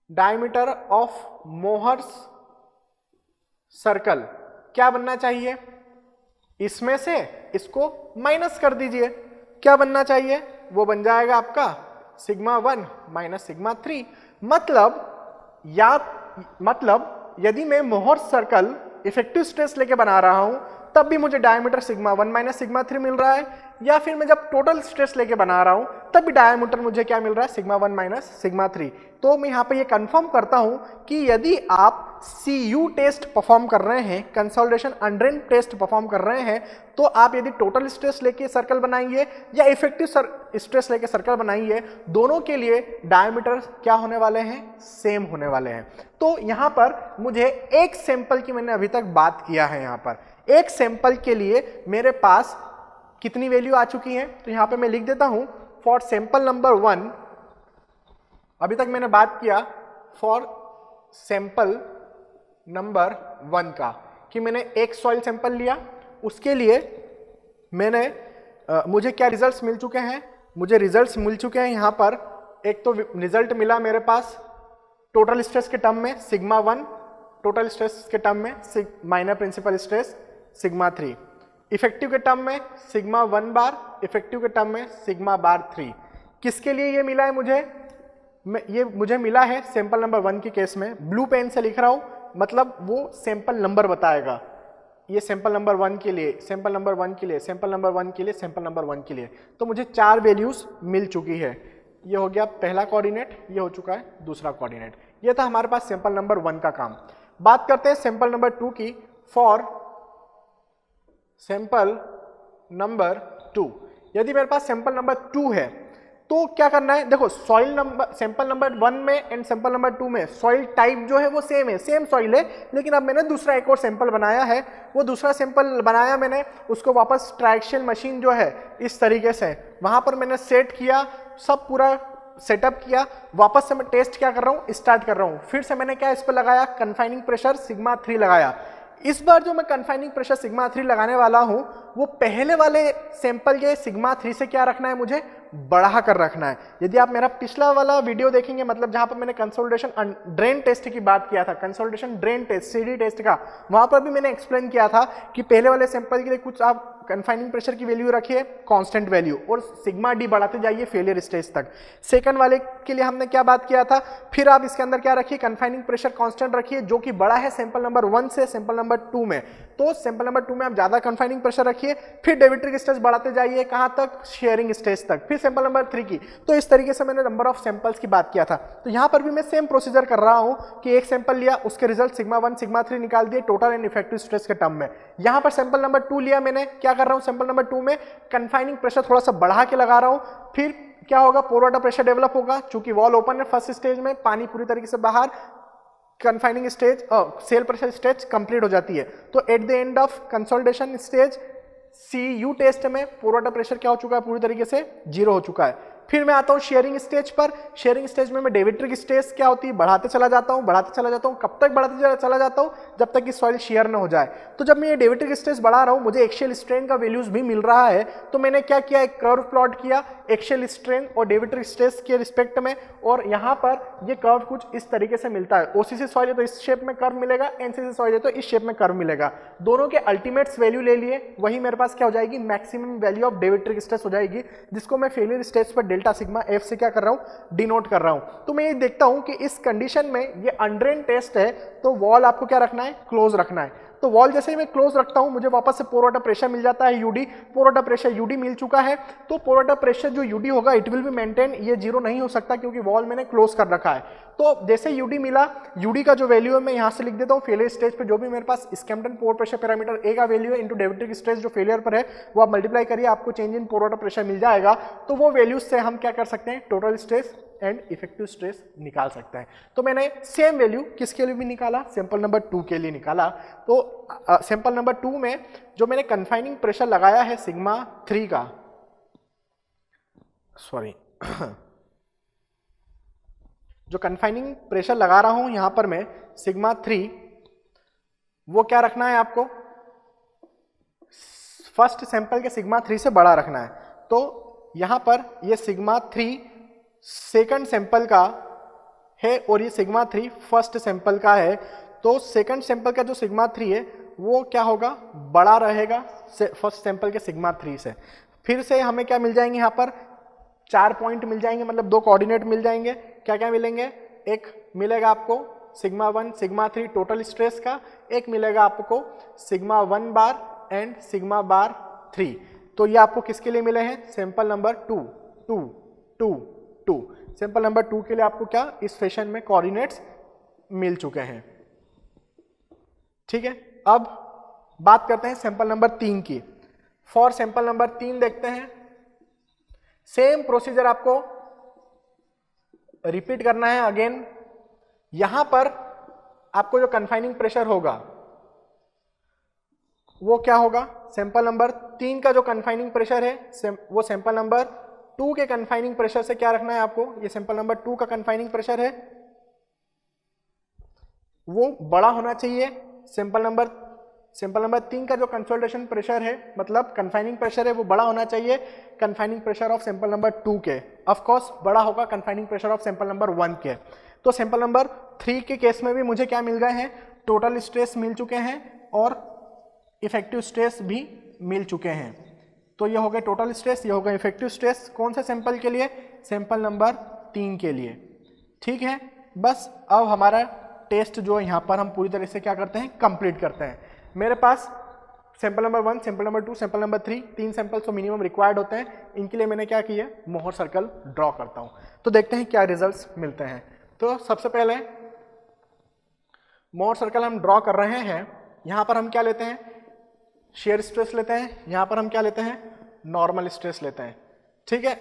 डायमीटर ऑफ मोहर सर्कल क्या बनना चाहिए, इसमें से इसको माइनस कर दीजिए, क्या बनना चाहिए, वो बन जाएगा आपका सिग्मा 1 माइनस सिग्मा 3। मतलब यदि मैं मोहर सर्कल इफेक्टिव स्ट्रेस लेके बना रहा हूं तब भी मुझे डायमीटर सिग्मा 1 माइनस सिग्मा 3 मिल रहा है, या फिर मैं जब टोटल स्ट्रेस लेके बना रहा हूं तब भी डायमीटर मुझे क्या मिल रहा है, सिग्मा 1 माइनस सिग्मा 3। तो मैं यहां पे ये कंफर्म करता हूं कि यदि आप CU टेस्ट परफॉर्म कर रहे हैं, कंसोलिडेशन अनड्रेन टेस्ट परफॉर्म कर रहे हैं, तो आप यदि टोटल स्ट्रेस लेके सर्कल बनाएंगे या इफेक्टिव स्ट्रेस लेके सर्कल बनाएंगे, दोनों के लिए डायमीटर क्या होने वाले हैं, सेम होने वाले हैं। तो यहां पर मुझे एक सैंपल की मैंने अभी तक बात किया है, यहां पर एक सैंपल के लिए मेरे पास कितनी वैल्यू आ चुकी है, तो यहां पे मैं लिख देता हूं फॉर सैंपल नंबर 1, अभी तक मैंने बात किया फॉर सैंपल नंबर 1 का कि मैंने एक सॉइल सैंपल लिया, उसके लिए मैंने मुझे क्या रिजल्ट्स मिल चुके हैं, मुझे रिजल्ट्स मिल चुके हैं यहां पर। एक तो रिजल्ट मिला मेरे पास टोटल स्ट्रेस के टर्म में सिग्मा 1, टोटल स्ट्रेस के टर्म में minor principal stress sigma 3, effective के टर्म में सिग्मा 1 बार, इफेक्टिव के टर्म में सिग्मा बार 3। किसके लिए ये मिला है मुझे, ये मुझे मिला है सैंपल नंबर 1 के केस में, ब्लू पेन से लिख रहा हूं, मतलब वो सैंपल नंबर बताएगा, ये सैंपल नंबर 1 के लिए, सैंपल नंबर 1 के लिए, सैंपल नंबर 1 के लिए, सैंपल नंबर 1 के लिए। तो मुझे 4 वैल्यूज मिल चुकी है, ये हो गया पहला कोऑर्डिनेट, ये हो चुका है दूसरा कोऑर्डिनेट। ये था हमारे पास सैंपल नंबर 1 का काम। बात करते हैं सैंपल नंबर 2 की, फॉर सैंपल नंबर 2। यदि मेरे पास सैंपल नंबर 2 है तो क्या करना है, देखो सॉइल नंबर सैंपल नंबर 1 में एंड सैंपल नंबर 2 में सॉइल टाइप जो है वो सेम है, सेम सॉइल है, लेकिन अब मैंने दूसरा एक और सैंपल बनाया है, वो दूसरा सैंपल बनाया मैंने, उसको वापस ट्रायक्सियल मशीन जो है इस तरीके से वहां पर मैंने सेट किया, सब पूरा सेटअप किया, वापस से मैं टेस्ट क्या कर रहा हूं, स्टार्ट कर रहा हूं। फिर से मैंने क्या इस पर लगाया, कन्फाइनिंग प्रेशर सिग्मा 3 लगाया। इस बार जो मैं कन्फाइनिंग प्रेशर सिग्मा 3 लगाने वाला हूं वो पहले वाले सैंपल के सिग्मा 3 से क्या रखना है, मुझे बढ़ा कर रखना है। यदि आप मेरा पिछला वाला वीडियो देखेंगे, मतलब जहां पर मैंने कंसोलिडेशन ड्रेन टेस्ट की बात किया था, consolidation drain test CD test का, वहां पर भी मैंने एक्सप्लेन किया था कि पहले वाले सैंपल के लिए कुछ आप कन्फाइनिंग प्रेशर की वैल्यू रखिए कांस्टेंट वैल्यू और सिग्मा डी बढ़ाते जाइए फेलियर स्टेज तक। सेकंड वाले के लिए हमने क्या बात किया था, फिर आप इसके अंदर क्या रखिए, कन्फाइनिंग प्रेशर कांस्टेंट रखिए जो कि बड़ा है सैंपल नंबर 1 से सैंपल नंबर 2 में। तो सैंपल नंबर 2 में आप ज्यादा कन्फाइनिंग प्रेशर रखिए, फिर डेविट्रिक स्टेज बढ़ाते जाइए कहां तक, शेयरिंग स्टेज तक, फिर सैंपल नंबर 3 की। तो इस तरीके से मैंने नंबर ऑफ सैंपल्स की बात किया था। तो यहां पर भी मैं सेम प्रोसीजर कर रहा हूं कि एक सैंपल लिया, उसके रिजल्ट सिग्मा 1 सिग्मा 3 निकाल दिए टोटल एंड इफेक्टिव स्ट्रेस के टर्म में। यहां पर सैंपल नंबर 2 लिया मैंने, क्या कर रहा हूं, सैंपल नंबर 2 में कन्फाइनिंग प्रेशर थोड़ा सा बढ़ा के लगा रहा हूं, फिर क्या होगा, पोर वाटर प्रेशर डेवलप होगा, चूंकि वॉल ओपन है फर्स्ट स्टेज में, पानी पूरी तरीके से बाहर, confining stage cell pressure stage complete हो जाती है। तो at the end of consolidation stage CU test में पोर वाटर प्रेशर क्या हो चुका है, पूरी तरीके से 0 हो चुका है। फिर मैं आता हूं शेयरिंग स्टेज पर। शेयरिंग स्टेज में मैं डेविट्रिक स्टेज क्या होती है, बढ़ाते चला जाता हूं। कब तक बढ़ाते चला जाता हूं, जब तक कि सॉइल शेयर ना हो जाए। तो जब मैं ये डेविट्रिक स्टेज बढ़ा रहा हूं, मुझे एक्शियल स्ट्रेन का वैल्यूज भी मिल रहा है। तो मैंने क्या किया, एक कर्व प्लॉट किया एक्शियल स्ट्रेन और डेविट्रिक स्टेज के रिस्पेक्ट में, और यहाँ पर ये कर्व कुछ इस तरीके से मिलता है। OCC सॉइल है तो इस शेप में कर्व मिलेगा, NCC सॉइल है तो इस शेप में कर्व मिलेगा। दोनों के अल्टीमेट्स वैल्यू ले लिए, वही मेरे पास क्या हो जाएगी, मैक्सिमम वैल्यू ऑफ डेविट्रिक स्ट्रेस हो जाएगी, जिसको मैं फेलियर स्टेज पर डेल्टा सिग्मा F से क्या कर रहा हूं, डिनोट कर रहा हूं। तो मैं ये देखता हूं कि इस कंडीशन में ये अनड्रेन टेस्ट है, तो वॉल आपको क्या रखना है, क्लोज रखना है। तो वॉल जैसे ही मैं क्लोज रखता हूं, मुझे वापस से पोर वाटर प्रेशर मिल जाता है UD। पोर वाटर प्रेशर UD मिल चुका है, तो पोर वाटर प्रेशर जो UD होगा इट विल बी मेंटेन, ये 0 नहीं हो सकता क्योंकि वॉल मैंने क्लोज कर रखा है। तो जैसे UD मिला, UD का जो वैल्यू है मैं यहां से लिख देता हूं, फेलियर स्टेज पे जो भी मेरे पास Skempton pore pressure parameter A का वैल्यू है इनटू डेविट्रिक स्टेज जो फेलियर पर है, वो आप मल्टीप्लाई करिए, आपको change in pore water pressure मिल जाएगा। तो वो वैल्यूज से हम क्या कर सकते हैं, total stress and effective stress निकाल सकते हैं। तो मैंने सेम वैल्यू किसके लिए भी निकाला, सैंपल नंबर 2 के लिए निकाला। तो सैंपल नंबर 2 में जो मैंने कन्फाइनिंग प्रेशर लगाया है सिग्मा 3 का, सॉरी जो कन्फाइनिंग प्रेशर लगा रहा हूं यहां पर मैं सिग्मा 3, वो क्या रखना है आपको, फर्स्ट सैंपल के सिग्मा 3 से बड़ा रखना है। तो यहां पर ये सिग्मा 3 सेकंड सैंपल का है और ये सिग्मा 3 फर्स्ट सैंपल का है। तो सेकंड सैंपल का जो सिग्मा 3 है वो क्या होगा, बड़ा रहेगा फर्स्ट सैंपल के सिग्मा 3 से। फिर से हमें क्या मिल जाएंगे, यहाँ पर 4 पॉइंट मिल जाएंगे, मतलब 2 कोऑर्डिनेट मिल जाएंगे। क्या क्या मिलेंगे, एक मिलेगा आपको सिग्मा 1 सिग्मा 3 टोटल स्ट्रेस का, एक मिलेगा आपको sigma 1 bar and sigma bar 3। तो ये आपको किसके लिए मिले हैं, सैंपल नंबर 2 सैंपल नंबर 2 के लिए आपको क्या इस फैशन में कोऑर्डिनेट्स मिल चुके हैं। ठीक है, अब बात करते हैं सैंपल नंबर 3 की। फॉर सैंपल नंबर 3 देखते हैं, सेम प्रोसीजर आपको रिपीट करना है अगेन। यहां पर आपको जो कन्फाइनिंग प्रेशर होगा वो क्या होगा, सैंपल नंबर 3 का जो कन्फाइनिंग प्रेशर है वो सैंपल नंबर 2 के कन्फाइनिंग प्रेशर से क्या रखना है आपको, ये सैंपल नंबर 2 का कन्फाइनिंग प्रेशर है वो बड़ा होना चाहिए। सैंपल नंबर 3 का जो कंसोलिडेशन प्रेशर है, मतलब कन्फाइनिंग प्रेशर है, वो बड़ा होना चाहिए confining pressure of sample number 2 के। ऑफ कोर्स बड़ा होगा confining pressure of sample number 1 के। तो सैंपल नंबर 3 के केस में भी मुझे क्या मिल गए हैं, टोटल स्ट्रेस मिल चुके हैं और इफेक्टिव स्ट्रेस भी मिल चुके हैं। तो ये हो गए टोटल स्ट्रेस, ये हो गए इफेक्टिव स्ट्रेस। कौन से सैंपल के लिए, सैंपल नंबर 3 के लिए। ठीक है, बस अब हमारा टेस्ट जो है यहाँ पर हम पूरी तरह से क्या करते हैं, कंप्लीट करते हैं। मेरे पास sample number 1, sample number 2, sample number 3, 3 samples तो मिनिमम रिक्वायर्ड होते हैं। इनके लिए मैंने क्या किया, मोहर सर्कल ड्रॉ करता हूँ। तो देखते हैं क्या रिजल्ट्स मिलते हैं। तो सबसे पहले मोहर सर्कल हम ड्रॉ कर रहे हैं। यहाँ पर हम क्या लेते हैं, शेयर स्ट्रेस लेते हैं। यहाँ पर हम क्या लेते हैं, नॉर्मल स्ट्रेस लेते हैं। ठीक है,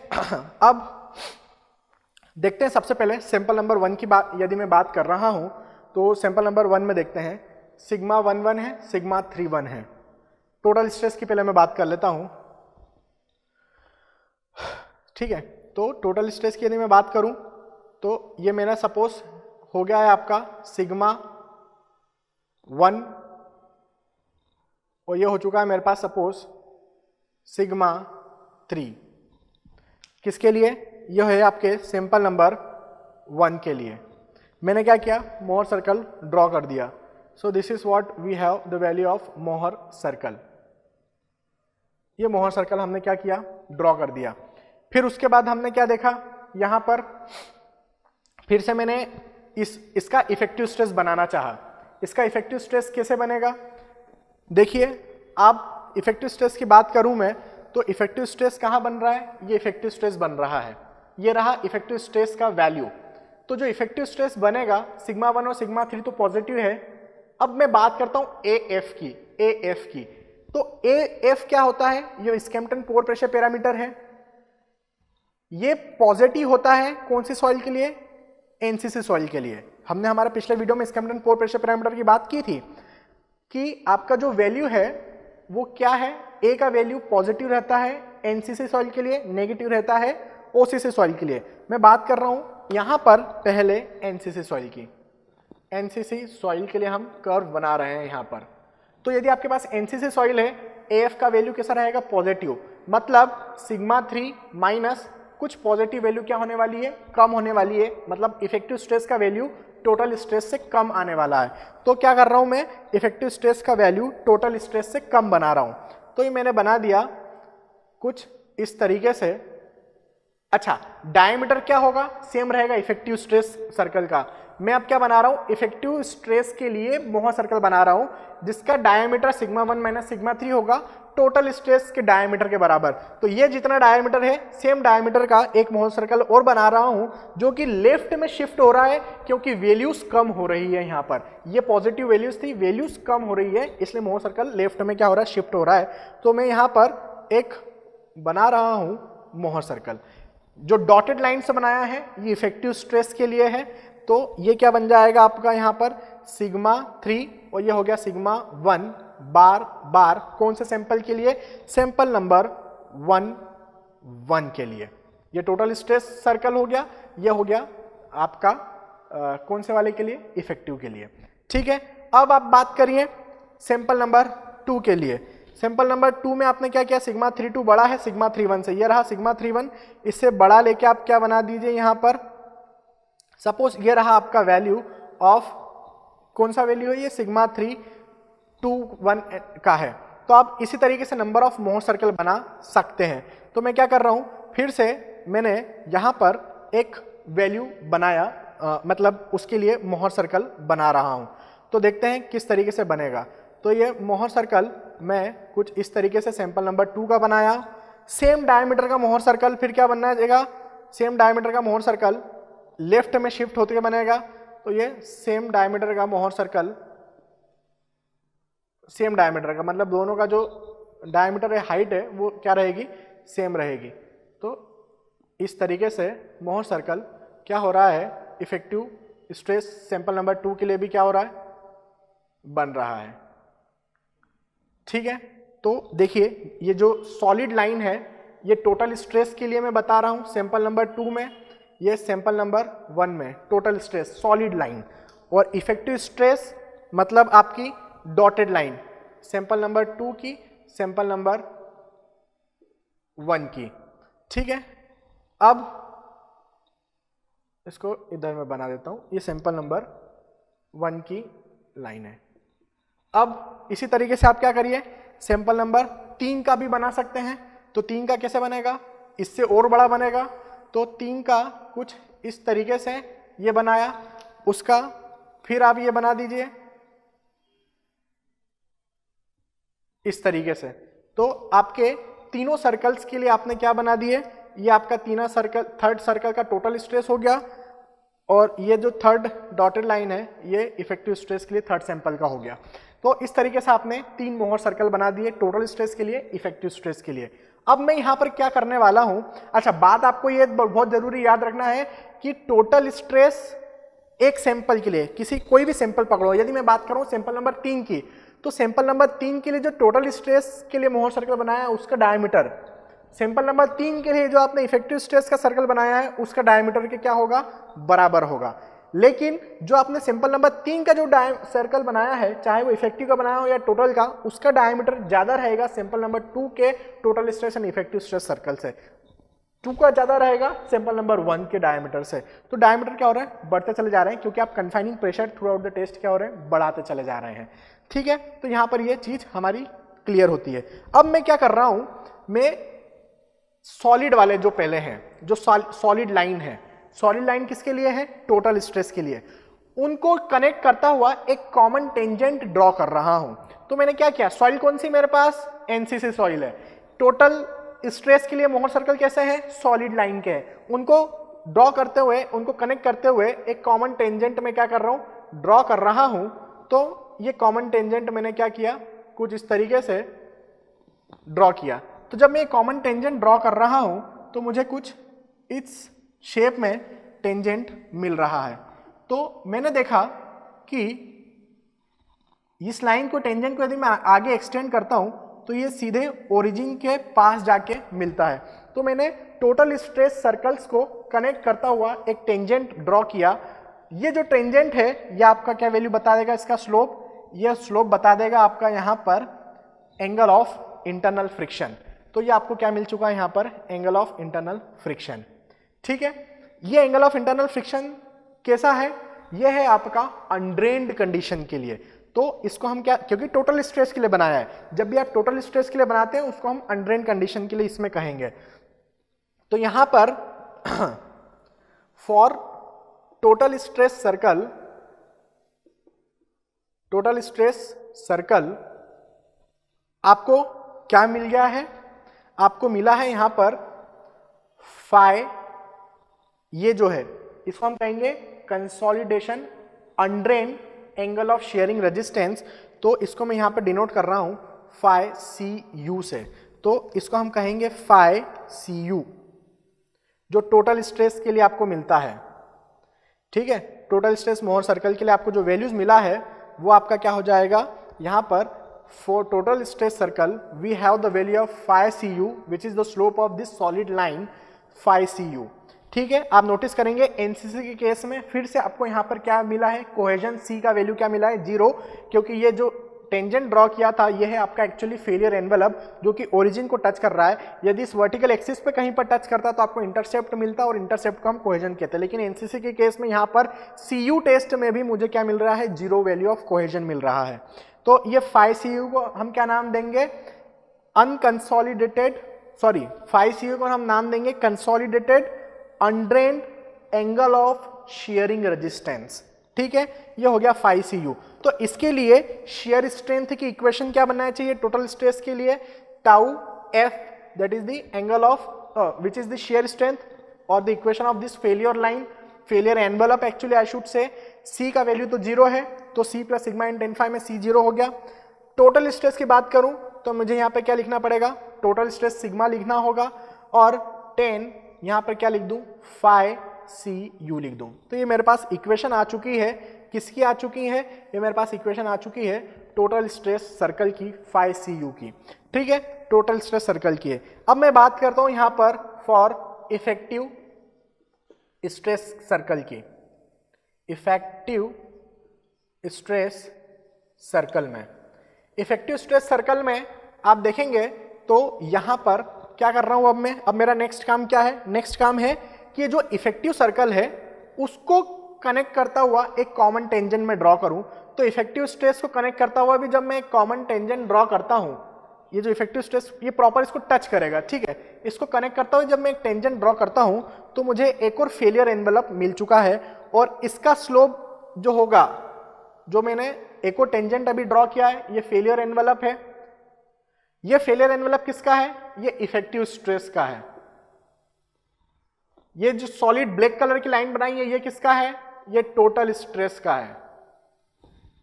अब देखते हैं सबसे पहले सैंपल नंबर 1 की बात यदि मैं बात कर रहा हूँ तो सैंपल नंबर 1 में देखते हैं सिग्मा 1 है, सिग्मा 3 है। टोटल स्ट्रेस की पहले मैं बात कर लेता हूं। ठीक है, तो टोटल स्ट्रेस की यदि मैं बात करूं तो ये मेरा सपोज हो गया है आपका सिग्मा 1 और ये हो चुका है मेरे पास सपोज सिग्मा 3। किसके लिए, यह है आपके सैंपल नंबर 1 के लिए। मैंने क्या किया, मोहर सर्कल ड्रॉ कर दिया। So this is what we have the value of Mohr circle. ये मोहर सर्कल हमने क्या किया, ड्रॉ कर दिया। फिर उसके बाद हमने क्या देखा, यहां पर फिर से मैंने इसका इफेक्टिव स्ट्रेस बनाना चाहा। इसका इफेक्टिव स्ट्रेस कैसे बनेगा, देखिए आप इफेक्टिव स्ट्रेस की बात करूं मैं तो इफेक्टिव स्ट्रेस कहां बन रहा है, ये इफेक्टिव स्ट्रेस बन रहा है। ये रहा इफेक्टिव स्ट्रेस का वैल्यू। तो जो इफेक्टिव स्ट्रेस बनेगा सिग्मा 1 और सिग्मा 3 तो पॉजिटिव है। अब मैं बात करता हूं AF की। तो AF क्या होता है, ये स्कैम्पटन पोर प्रेशर पैरामीटर है। ये पॉजिटिव होता है कौन सी सॉइल के लिए, NCC सॉइल के लिए। हमने हमारे पिछले वीडियो में स्कैम्पटन पोर प्रेशर पैरामीटर की बात की थी कि आपका जो वैल्यू है वो क्या है, ए का वैल्यू पॉजिटिव रहता है एनसीसी सॉइल के लिए, नेगेटिव रहता है ओसीसी सॉइल के लिए। मैं बात कर रहा हूं यहां पर पहले एनसीसी सॉइल की। एनसीसी सॉइल के लिए हम कर्व बना रहे हैं यहां पर। तो यदि आपके पास एनसीसी सॉइल है, एएफ का वैल्यू कैसा रहेगा, पॉजिटिव, मतलब सिग्मा 3 माइनस कुछ पॉजिटिव वैल्यू क्या होने वाली है, कम होने वाली है, मतलब इफेक्टिव स्ट्रेस का वैल्यू टोटल स्ट्रेस से कम आने वाला है। तो क्या कर रहा हूं मैं, इफेक्टिव स्ट्रेस का वैल्यू टोटल स्ट्रेस से कम बना रहा हूं। तो ये मैंने बना दिया कुछ इस तरीके से। अच्छा, डायमीटर क्या होगा, सेम रहेगा इफेक्टिव स्ट्रेस सर्कल का। मैं अब क्या बना रहा हूं, इफेक्टिव स्ट्रेस के लिए मोहर सर्कल बना रहा हूं जिसका डायमीटर सिग्मा 1 माइनस सिग्मा 3 होगा टोटल स्ट्रेस के डायमीटर के बराबर। तो ये जितना डायमीटर है सेम डायमीटर का एक मोहर सर्कल और बना रहा हूं जो कि लेफ्ट में शिफ्ट हो रहा है क्योंकि वैल्यूज कम हो रही है। यहाँ पर ये पॉजिटिव वैल्यूज थी, वैल्यूज कम हो रही है इसलिए मोहर सर्कल लेफ्ट में क्या हो रहा है, शिफ्ट हो रहा है। तो मैं यहाँ पर एक बना रहा हूं मोहर सर्कल। जो डॉटेड लाइन से बनाया है ये इफेक्टिव स्ट्रेस के लिए है। तो ये क्या बन जाएगा आपका यहाँ पर सिग्मा 3 और ये हो गया सिग्मा 1 बार बार कौन से सैंपल के लिए, सैंपल नंबर 1 के लिए। ये टोटल स्ट्रेस सर्कल हो गया, ये हो गया आपका कौन से वाले के लिए, इफेक्टिव के लिए। ठीक है, अब आप बात करिए सैंपल नंबर 2 के लिए। सैंपल नंबर 2 में आपने क्या किया, सिग्मा 32 बड़ा है सिग्मा 31 से, ये रहा सिग्मा 31, इससे बड़ा लेके आप क्या बना दीजिए यहाँ पर, सपोज ये रहा आपका वैल्यू ऑफ, कौन सा वैल्यू है ये, सिग्मा 321 का है। तो आप इसी तरीके से नंबर ऑफ मोहर सर्कल बना सकते हैं। तो मैं क्या कर रहा हूं, फिर से मैंने यहां पर एक वैल्यू बनाया, मतलब उसके लिए मोहर सर्कल बना रहा हूं। तो देखते हैं किस तरीके से बनेगा। तो ये मोहर सर्कल मैं कुछ इस तरीके से सैंपल नंबर 2 का बनाया। सेम डायमीटर का मोहर सर्कल फिर क्या बनना जाएगा, सेम डायमीटर का मोहर सर्कल लेफ्ट में शिफ्ट होते बनेगा। तो ये सेम डायमीटर का मोहर सर्कल, सेम डायमीटर का मतलब दोनों का जो डायमीटर है, हाइट है, वो क्या रहेगी, सेम रहेगी। तो इस तरीके से मोहर सर्कल क्या हो रहा है, इफेक्टिव स्ट्रेस सैंपल नंबर 2 के लिए भी क्या हो रहा है, बन रहा है। ठीक है, तो देखिए ये जो सॉलिड लाइन है ये टोटल स्ट्रेस के लिए मैं बता रहा हूं सैंपल नंबर 2 में, ये सैंपल नंबर 1 में टोटल स्ट्रेस सॉलिड लाइन, और इफेक्टिव स्ट्रेस मतलब आपकी डॉटेड लाइन सैंपल नंबर 2 की, सैंपल नंबर 1 की। ठीक है, अब इसको इधर मैं बना देता हूं, ये सैंपल नंबर 1 की लाइन है। अब इसी तरीके से आप क्या करिए, सैंपल नंबर 3 का भी बना सकते हैं। तो 3 का कैसे बनेगा, इससे और बड़ा बनेगा। तो 3 का कुछ इस तरीके से ये बनाया, उसका फिर आप ये बना दीजिए इस तरीके से। तो आपके तीनों सर्कल्स के लिए आपने क्या बना दिए, ये आपका तीनों सर्कल, थर्ड सर्कल का टोटल स्ट्रेस हो गया, और ये जो थर्ड डॉटेड लाइन है ये इफेक्टिव स्ट्रेस के लिए थर्ड सैंपल का हो गया। तो इस तरीके से आपने 3 मोहर सर्कल बना दिए टोटल स्ट्रेस के लिए, इफेक्टिव स्ट्रेस के लिए। अब मैं यहां पर क्या करने वाला हूं, अच्छा बात आपको ये बहुत जरूरी याद रखना है कि टोटल स्ट्रेस एक सैंपल के लिए, किसी कोई भी सैंपल पकड़ो, यदि मैं बात करूं सैंपल नंबर 3 की, तो सैंपल नंबर 3 के लिए जो टोटल स्ट्रेस के लिए मोहर सर्कल बनाया है उसका डायमीटर, सैंपल नंबर 3 के लिए जो आपने इफेक्टिव स्ट्रेस का सर्कल बनाया है उसका डायमीटर के क्या होगा, बराबर होगा। लेकिन जो आपने सैंपल नंबर 3 का जो सर्कल बनाया है, चाहे वो इफेक्टिव का बनाया हो या टोटल का, उसका डायमीटर ज्यादा रहेगा सैंपल नंबर 2 के total stress and effective stress circle से। 2 का ज्यादा रहेगा सैंपल नंबर 1 के डायमीटर से। तो डायमीटर क्या हो रहा है, बढ़ते चले जा रहे हैं, क्योंकि आप confining pressure throughout the test क्या हो रहे हैं, बढ़ाते चले जा रहे हैं। ठीक है, तो यहां पर ये चीज हमारी क्लियर होती है। अब मैं क्या कर रहा हूं, मैं सॉलिड वाले जो पहले हैं, जो सॉलिड लाइन है, सॉलिड लाइन किसके लिए है, टोटल स्ट्रेस के लिए, उनको कनेक्ट करता हुआ एक कॉमन टेंजेंट ड्रॉ कर रहा हूं। तो मैंने क्या किया, सॉइल कौन सी मेरे पास, एनसीसी सॉइल है, टोटल स्ट्रेस के लिए मोहर सर्कल कैसे है, सॉलिड लाइन के हैं, उनको ड्रॉ करते हुए, उनको कनेक्ट करते हुए एक कॉमन टेंजेंट में क्या कर रहा हूं, ड्रॉ कर रहा हूं। तो ये कॉमन टेंजेंट मैंने क्या किया, कुछ इस तरीके से ड्रॉ किया। तो जब मैं कॉमन टेंजेंट ड्रॉ कर रहा हूं तो मुझे कुछ इस शेप में टेंजेंट मिल रहा है। तो मैंने देखा कि इस लाइन को, टेंजेंट को यदि मैं आगे एक्सटेंड करता हूं तो ये सीधे ओरिजिन के पास जाके मिलता है। तो मैंने टोटल स्ट्रेस सर्कल्स को कनेक्ट करता हुआ एक टेंजेंट ड्रॉ किया। ये जो टेंजेंट है ये आपका क्या वैल्यू बता देगा, इसका स्लोप, ये स्लोप बता देगा आपका यहाँ पर एंगल ऑफ इंटरनल फ्रिक्शन। तो ये आपको क्या मिल चुका है यहाँ पर, एंगल ऑफ इंटरनल फ्रिक्शन। ठीक है, ये एंगल ऑफ इंटरनल फ्रिक्शन कैसा है, ये है आपका अनड्रेन्ड कंडीशन के लिए। तो इसको हम क्या, क्योंकि टोटल स्ट्रेस के लिए बनाया है, जब भी आप टोटल स्ट्रेस के लिए बनाते हैं उसको हम अनड्रेन्ड कंडीशन के लिए इसमें कहेंगे। तो यहां पर फॉर टोटल स्ट्रेस सर्कल आपको क्या मिल गया है, आपको मिला है यहां पर फाई, ये जो है इसको हम कहेंगे consolidation undrained angle of shearing resistance. तो इसको मैं यहां पर डिनोट कर रहा हूं फाई सी यू से। तो इसको हम कहेंगे फाई सी यू, जो टोटल स्ट्रेस के लिए आपको मिलता है। ठीक है, टोटल स्ट्रेस मोहर सर्कल के लिए आपको जो वैल्यूज मिला है वो आपका क्या हो जाएगा, यहां पर for total stress circle we have the value of phi C U which is the slope of this solid line phi C U. ठीक है, आप नोटिस करेंगे एनसीसी के केस में फिर से आपको यहां पर क्या मिला है, कोहेजन सी का वैल्यू क्या मिला है, 0, क्योंकि ये जो टेंजेंट ड्रॉ किया था ये है आपका एक्चुअली फेलियर एनवेलप जो कि ओरिजिन को टच कर रहा है। यदि इस वर्टिकल एक्सिस पे कहीं पर टच करता तो आपको इंटरसेप्ट मिलता और इंटरसेप्ट को हम कोहेजन कहते हैं। लेकिन एनसीसी के केस में यहाँ पर सीयू टेस्ट में भी मुझे क्या मिल रहा है, 0 वैल्यू ऑफ कोहेजन मिल रहा है। तो ये फाई सीयू को हम क्या नाम देंगे, अनकंसोलिडेटेड, सॉरी फाई सीयू को हम नाम देंगे consolidated undrained angle of shearing resistance. ठीक है, ये हो गया फाई सी यू। तो इसके लिए शेयर स्ट्रेंथ की इक्वेशन क्या बनना चाहिए टोटल स्ट्रेस के लिए, tau F that is the angle of which is the shear strength और the equation of this failure line, failure envelope actually I should say. C का वैल्यू तो 0 है तो C plus sigma n 10 phi में सी 0 हो गया। टोटल स्ट्रेस की बात करूं तो मुझे यहाँ पे क्या लिखना पड़ेगा, टोटल स्ट्रेस सिग्मा लिखना होगा और 10 यहाँ पर क्या लिख दूं, फाई सी यू लिख दूं। तो ये मेरे पास इक्वेशन आ चुकी है, किसकी आ चुकी है, ये मेरे पास इक्वेशन आ चुकी है टोटल स्ट्रेस सर्कल की, फाई सी यू की। ठीक है, टोटल स्ट्रेस सर्कल की है। अब मैं बात करता हूं यहां पर फॉर इफेक्टिव स्ट्रेस सर्कल की। इफेक्टिव स्ट्रेस सर्कल में, इफेक्टिव स्ट्रेस सर्कल में आप देखेंगे तो यहां पर क्या कर रहा हूं अब मैं, अब मेरा नेक्स्ट काम क्या है, नेक्स्ट काम है कि जो इफेक्टिव सर्कल है उसको कनेक्ट करता हुआ एक कॉमन टेंजेंट में ड्रॉ करूं। तो इफेक्टिव स्ट्रेस को कनेक्ट करता हुआ भी जब मैं एक कॉमन टेंजेंट ड्रॉ करता हूं, ये जो इफेक्टिव स्ट्रेस ये प्रॉपर इसको टच करेगा। ठीक है, इसको कनेक्ट करता हुआ जब मैं एक टेंजेंट ड्रॉ करता हूं तो मुझे एक और फेलियर एनवेलप मिल चुका है और इसका स्लोप जो होगा, जो मैंने एक और टेंजेंट अभी ड्रॉ किया है, ये फेलियर एनवेलप है। ये फेलियर एनवेलप किसका है, ये इफेक्टिव स्ट्रेस का है। ये जो सॉलिड ब्लैक कलर की लाइन बनाई है ये किसका है, ये टोटल स्ट्रेस का है।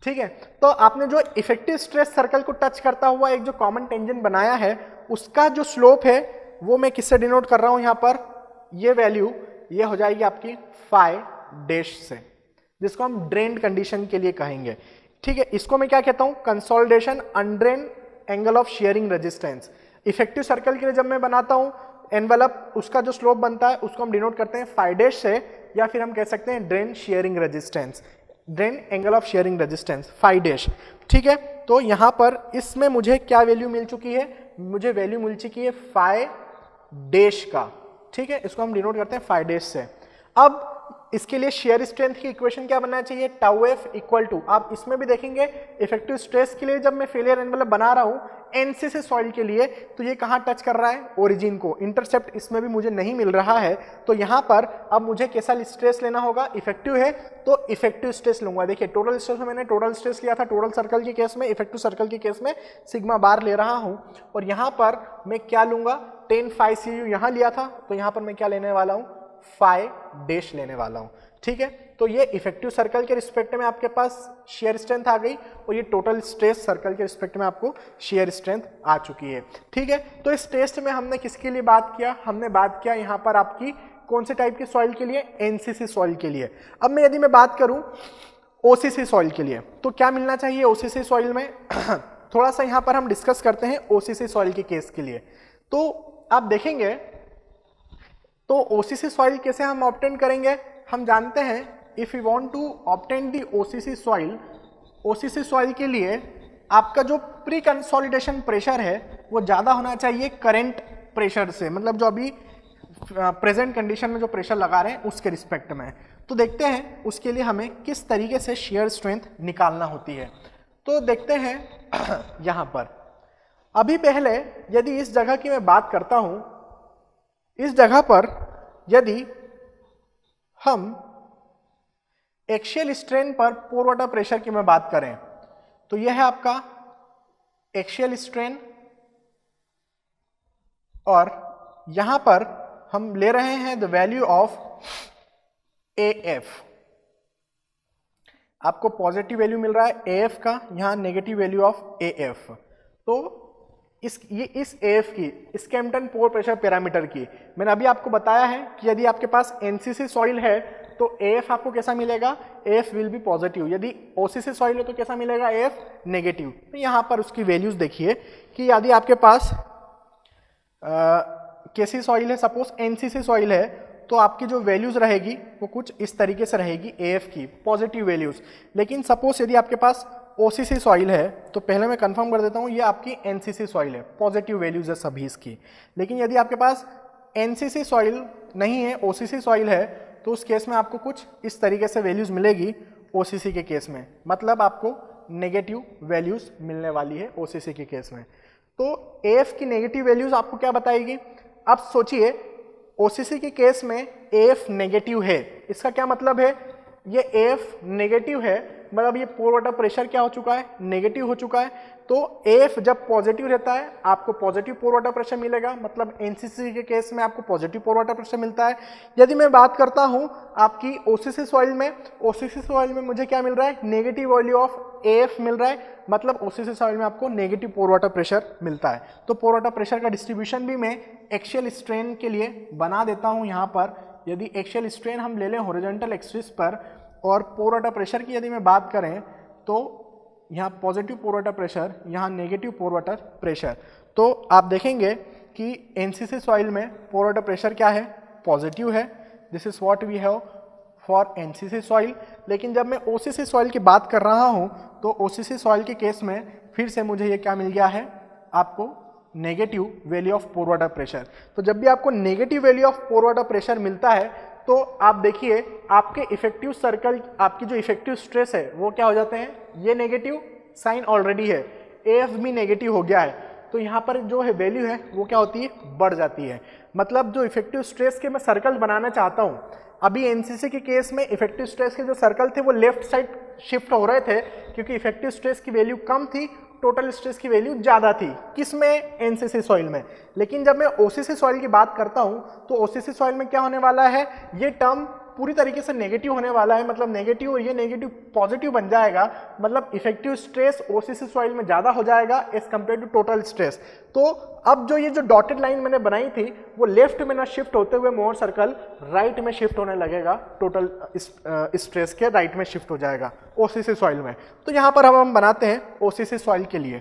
ठीक है, तो आपने जो इफेक्टिव स्ट्रेस सर्कल को टच करता हुआ एक जो कॉमन टेंजेंट बनाया है उसका जो स्लोप है वो मैं किससे डिनोट कर रहा हूं यहां पर, ये वैल्यू ये हो जाएगी आपकी फाई डैश से, जिसको हम ड्रेन्ड कंडीशन के लिए कहेंगे। ठीक है, इसको मैं क्या कहता हूं, consolidation undrained angle of shearing resistance. Effective circle के लिए जब मैं बनाता हूं एनवेलप, उसका जो स्लोप बनता है उसको हम डिनोट करते हैं फाई डैश से, या फिर हम कह सकते हैं drained shearing resistance, drained angle of shearing resistance phi dash. ठीक है, तो यहां पर इसमें मुझे क्या वैल्यू मिल चुकी है, मुझे वैल्यू मिल चुकी है फाई डैश का। ठीक है, इसको हम डिनोट करते हैं फाई डैश से। अब इसके लिए शेयर स्ट्रेंथ की इक्वेशन क्या बनना चाहिए, टाउ एफ इक्वल टू, आप इसमें भी देखेंगे इफेक्टिव स्ट्रेस के लिए जब मैं फेलियर एनवेलप बना रहा हूं एनसीसी सॉइल के लिए, तो ये कहां टच कर रहा है, ओरिजिन को। इंटरसेप्ट इसमें भी मुझे नहीं मिल रहा है, तो यहां पर अब मुझे कैसा स्ट्रेस लेना होगा, इफेक्टिव है तो इफेक्टिव स्ट्रेस लूंगा। देखिए टोटल स्ट्रेस में मैंने टोटल स्ट्रेस लिया था टोटल सर्कल के केस में, इफेक्टिव सर्कल के केस में सिग्मा बार ले रहा हूं और यहां पर मैं क्या लूंगा, 10 फाई सी यू यहां लिया था तो यहां पर मैं क्या लेने वाला हूं, फाई डैश लेने वाला हूं। ठीक है, तो ये इफेक्टिव सर्कल के रिस्पेक्ट में आपके पास शेयर स्ट्रेंथ आ गई और ये टोटल स्ट्रेस सर्कल के रिस्पेक्ट में आपको शेयर स्ट्रेंथ आ चुकी है। ठीक है, तो इस टेस्ट में हमने किसके लिए बात किया, हमने बात किया यहाँ पर आपकी कौन से टाइप के सॉइल के लिए? एनसीसी सॉइल के लिए। अब मैं यदि मैं बात करूं ओसीसी सॉइल के लिए तो क्या मिलना चाहिए ओसीसी सॉइल में? थोड़ा सा यहां पर हम डिस्कस करते हैं ओसीसी सॉइल के केस के लिए। तो आप देखेंगे तो ओसीसी सॉइल कैसे हम ऑब्टेन करेंगे? हम जानते हैं if you want to obtain the OCC soil के लिए आपका जो प्री कंसोलिडेशन प्रेशर है वो ज़्यादा होना चाहिए करंट प्रेशर से, मतलब जो अभी प्रेजेंट कंडीशन में जो प्रेशर लगा रहे हैं उसके रिस्पेक्ट में। तो देखते हैं उसके लिए हमें किस तरीके से शेयर स्ट्रेंथ निकालना होती है। तो देखते हैं यहाँ पर अभी पहले यदि इस जगह की मैं बात करता हूँ, इस जगह पर यदि हम एक्सियल स्ट्रेन पर पोर वाटर प्रेशर की मैं बात करें तो यह है आपका एक्सियल स्ट्रेन, और यहां पर हम ले रहे हैं द वैल्यू ऑफ AF। आपको पॉजिटिव वैल्यू मिल रहा है AF का, यहां नेगेटिव वैल्यू ऑफ AF। तो इस AF की स्कैम्पटन पोर प्रेशर पैरामीटर की मैंने अभी आपको बताया है कि यदि आपके पास NCC सॉइल है तो AF आपको कैसा मिलेगा? AF will be positive. यदि OCC सॉइल है तो कैसा मिलेगा? AF negative. तो यहाँ पर उसकी वैल्यूज देखिए कि यदि आपके पास कैसी सॉइल है, सपोज NCC सॉइल है, तो आपकी जो वैल्यूज रहेगी वो कुछ इस तरीके से रहेगी AF की पॉजिटिव वैल्यूज। लेकिन सपोज यदि आपके पास OCC सॉइल है तो पहले मैं कंफर्म कर देता हूँ ये आपकी NCC सॉइल है, पॉजिटिव वैल्यूज है सभी इसकी। लेकिन यदि आपके पास NCC सॉइल नहीं है, OCC सॉइल है, तो उस केस में आपको कुछ इस तरीके से वैल्यूज मिलेगी OCC के केस में, मतलब आपको नेगेटिव वैल्यूज मिलने वाली है OCC के केस में। तो AF की नेगेटिव वैल्यूज आपको क्या बताएगी? आप सोचिए OCC के केस में AF नेगेटिव है, इसका क्या मतलब है? ये AF नेगेटिव है, मतलब ये पोर वाटर प्रेशर क्या हो चुका है? नेगेटिव हो चुका है। तो AF जब पॉजिटिव रहता है आपको पॉजिटिव पोर वाटर प्रेशर मिलेगा, मतलब NCC के केस में आपको पॉजिटिव पोर वाटर प्रेशर मिलता है। यदि मैं बात करता हूं आपकी OCC सॉइल में, OCC सॉइल में मुझे क्या मिल रहा है? नेगेटिव वैल्यू ऑफ AF मिल रहा है, मतलब OCC सॉइल में आपको नेगेटिव पोर वाटर प्रेशर मिलता है। तो पोर वाटर प्रेशर का डिस्ट्रीब्यूशन भी मैं एक्सियल स्ट्रेन के लिए बना देता हूँ यहाँ पर। यदि एक्सियल स्ट्रेन हम ले लें हॉरिजॉन्टल एक्सिस पर और पोर वाटर प्रेशर की यदि मैं बात करें तो यहाँ पॉजिटिव पोर वाटर प्रेशर, यहाँ नेगेटिव पोर वाटर प्रेशर, तो आप देखेंगे कि NCC सॉइल में पोर वाटर प्रेशर क्या है? पॉजिटिव है। This is what we have for NCC soil. लेकिन जब मैं OCC सॉइल की बात कर रहा हूँ तो OCC सॉइल के केस में फिर से मुझे ये क्या मिल गया है? आपको negative value of pore water pressure. तो जब भी आपको negative value of pore water pressure मिलता है तो आप देखिए आपके इफेक्टिव सर्कल, आपकी जो इफेक्टिव स्ट्रेस है वो क्या हो जाते हैं? ये नेगेटिव साइन ऑलरेडी है, AF भी नेगेटिव हो गया है, तो यहाँ पर जो है वैल्यू है वो क्या होती है? बढ़ जाती है। मतलब जो इफेक्टिव स्ट्रेस के मैं सर्कल बनाना चाहता हूँ, अभी NCC के केस में इफेक्टिव स्ट्रेस के जो सर्कल थे वो लेफ्ट साइड शिफ्ट हो रहे थे क्योंकि इफेक्टिव स्ट्रेस की वैल्यू कम थी, टोटल स्ट्रेस की वैल्यू ज़्यादा थी। किसमें? NCC सॉइल में। लेकिन जब मैं OCC सॉइल की बात करता हूँ तो OCC सॉइल में क्या होने वाला है? ये टर्म पूरी तरीके से नेगेटिव होने वाला है, मतलब नेगेटिव और ये नेगेटिव पॉजिटिव बन जाएगा, मतलब इफेक्टिव स्ट्रेस OCC सॉइल में ज़्यादा हो जाएगा as compared to total stress. तो अब जो ये जो डॉटेड लाइन मैंने बनाई थी वो लेफ्ट में ना शिफ्ट होते हुए मोर सर्कल राइट में शिफ्ट होने लगेगा, टोटल स्ट्रेस के राइट में शिफ्ट हो जाएगा OCC सॉइल में। तो यहाँ पर हम बनाते हैं OCC सॉइल के लिए।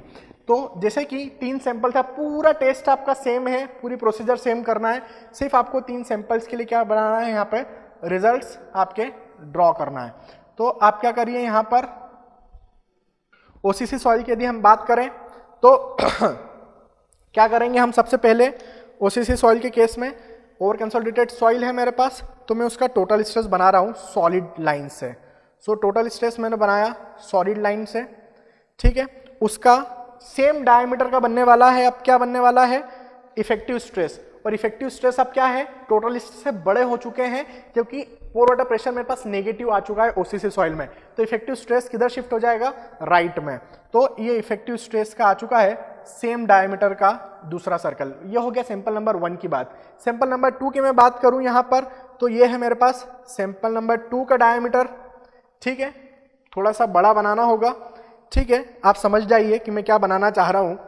तो जैसे कि 3 सैंपल था, पूरा टेस्ट आपका सेम है, पूरी प्रोसीजर सेम करना है, सिर्फ आपको 3 सैंपल्स के लिए क्या बनाना है? यहाँ पे रिजल्ट्स आपके ड्रॉ करना है। तो आप क्या करिए यहाँ पर OCC सॉइल की यदि हम बात करें तो क्या करेंगे हम? सबसे पहले OCC सॉइल के केस में ओवर कंसोलिडेटेड सॉइल है मेरे पास, तो मैं उसका टोटल स्ट्रेस बना रहा हूँ सॉलिड लाइन से। सो टोटल स्ट्रेस मैंने बनाया सॉलिड लाइन से, ठीक है। उसका सेम डायमीटर का बनने वाला है। अब क्या बनने वाला है? Effective stress. और इफेक्टिव स्ट्रेस अब क्या है? टोटल स्ट्रेस से बड़े हो चुके हैं क्योंकि पोर वाटर प्रेशर मेरे पास नेगेटिव आ चुका है OCC सॉइल में, तो इफेक्टिव स्ट्रेस किधर शिफ्ट हो जाएगा? राइट में। तो ये इफेक्टिव स्ट्रेस का आ चुका है सेम डायमीटर का दूसरा सर्कल। ये हो गया सैंपल नंबर 1 की बात। सैंपल नंबर 2 की मैं बात करूं यहाँ पर तो ये है मेरे पास सैंपल नंबर 2 का डायमीटर, ठीक है। थोड़ा सा बड़ा बनाना होगा, ठीक है। आप समझ जाइए कि मैं क्या बनाना चाह रहा हूँ।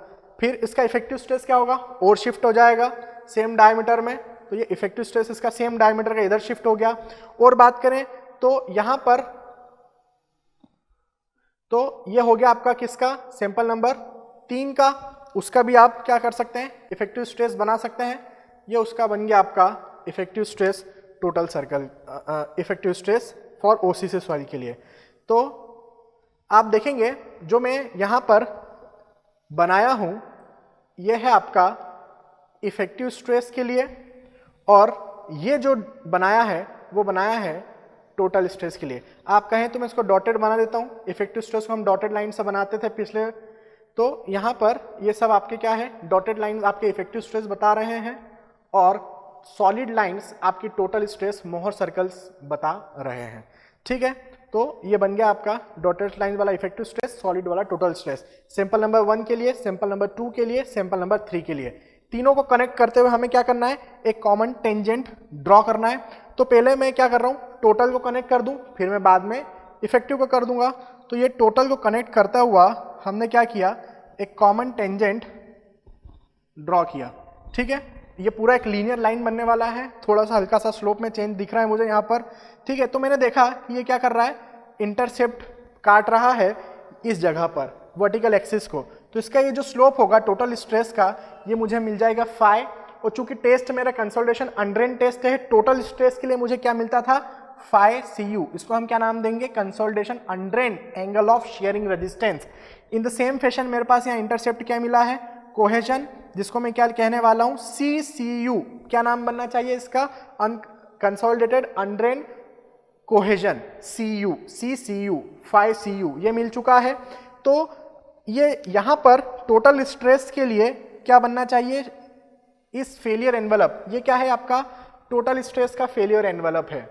फिर इसका इफेक्टिव स्ट्रेस क्या होगा? और शिफ्ट हो जाएगा सेम डायमीटर में, तो ये इफेक्टिव स्ट्रेस इसका सेम डायमीटर का इधर शिफ्ट हो गया। और बात करें तो यहां पर तो ये हो गया आपका किसका, सैंपल नंबर 3 का, उसका भी आप क्या कर सकते हैं, इफेक्टिव स्ट्रेस बना सकते हैं। ये उसका बन गया आपका effective stress total circle, effective stress for OCC soil के लिए। तो आप देखेंगे जो मैं यहां पर बनाया हूं ये है आपका इफेक्टिव स्ट्रेस के लिए, और ये जो बनाया है वो बनाया है टोटल स्ट्रेस के लिए। आप कहें तो मैं इसको डॉटेड बना देता हूं, इफेक्टिव स्ट्रेस को हम डॉटेड लाइन से बनाते थे पिछले, तो यहां पर ये सब आपके क्या है, डॉटेड लाइन आपके इफेक्टिव स्ट्रेस बता रहे हैं, और सॉलिड लाइंस आपकी टोटल स्ट्रेस मोहर सर्कल्स बता रहे हैं। ठीक है, तो ये बन गया आपका डॉटेड लाइन वाला इफेक्टिव स्ट्रेस, सॉलिड वाला टोटल स्ट्रेस। सैंपल नंबर 1 के लिए, सैंपल नंबर 2 के लिए, सैंपल नंबर 3 के लिए, तीनों को कनेक्ट करते हुए हमें क्या करना है, एक कॉमन टेंजेंट ड्रॉ करना है। तो पहले मैं क्या कर रहा हूं, टोटल को कनेक्ट कर दूं, फिर मैं बाद में इफेक्टिव को कर दूंगा। तो ये टोटल को कनेक्ट करता हुआ हमने क्या किया, एक कॉमन टेंजेंट ड्रॉ किया। ठीक है, ये पूरा एक लीनियर लाइन बनने वाला है, थोड़ा सा हल्का सा स्लोप में चेंज दिख रहा है मुझे यहाँ पर। ठीक है, तो मैंने देखा कि ये क्या कर रहा है, इंटरसेप्ट काट रहा है इस जगह पर वर्टिकल एक्सिस को, तो इसका ये जो स्लोप होगा टोटल स्ट्रेस का, ये मुझे मिल जाएगा फाई। और चूंकि टेस्ट मेरा कंसोलिडेशन अनड्रेन टेस्ट है, टोटल स्ट्रेस के लिए मुझे क्या मिलता था, फाई CU, इसको हम क्या नाम देंगे, consolidation undrained angle of shearing resistance. In the same fashion मेरे पास यहाँ इंटरसेप्ट क्या मिला है, कोहेजन, जिसको मैं क्या कहने वाला हूं, CCU, क्या नाम बनना चाहिए इसका, consolidated undrained cohesion, CU, CCU, phi CU, ये मिल चुका है। तो ये यहां पर टोटल स्ट्रेस के लिए क्या बनना चाहिए, इस फेलियर एनवेलप, ये क्या है आपका टोटल स्ट्रेस का फेलियर एनवेलप है।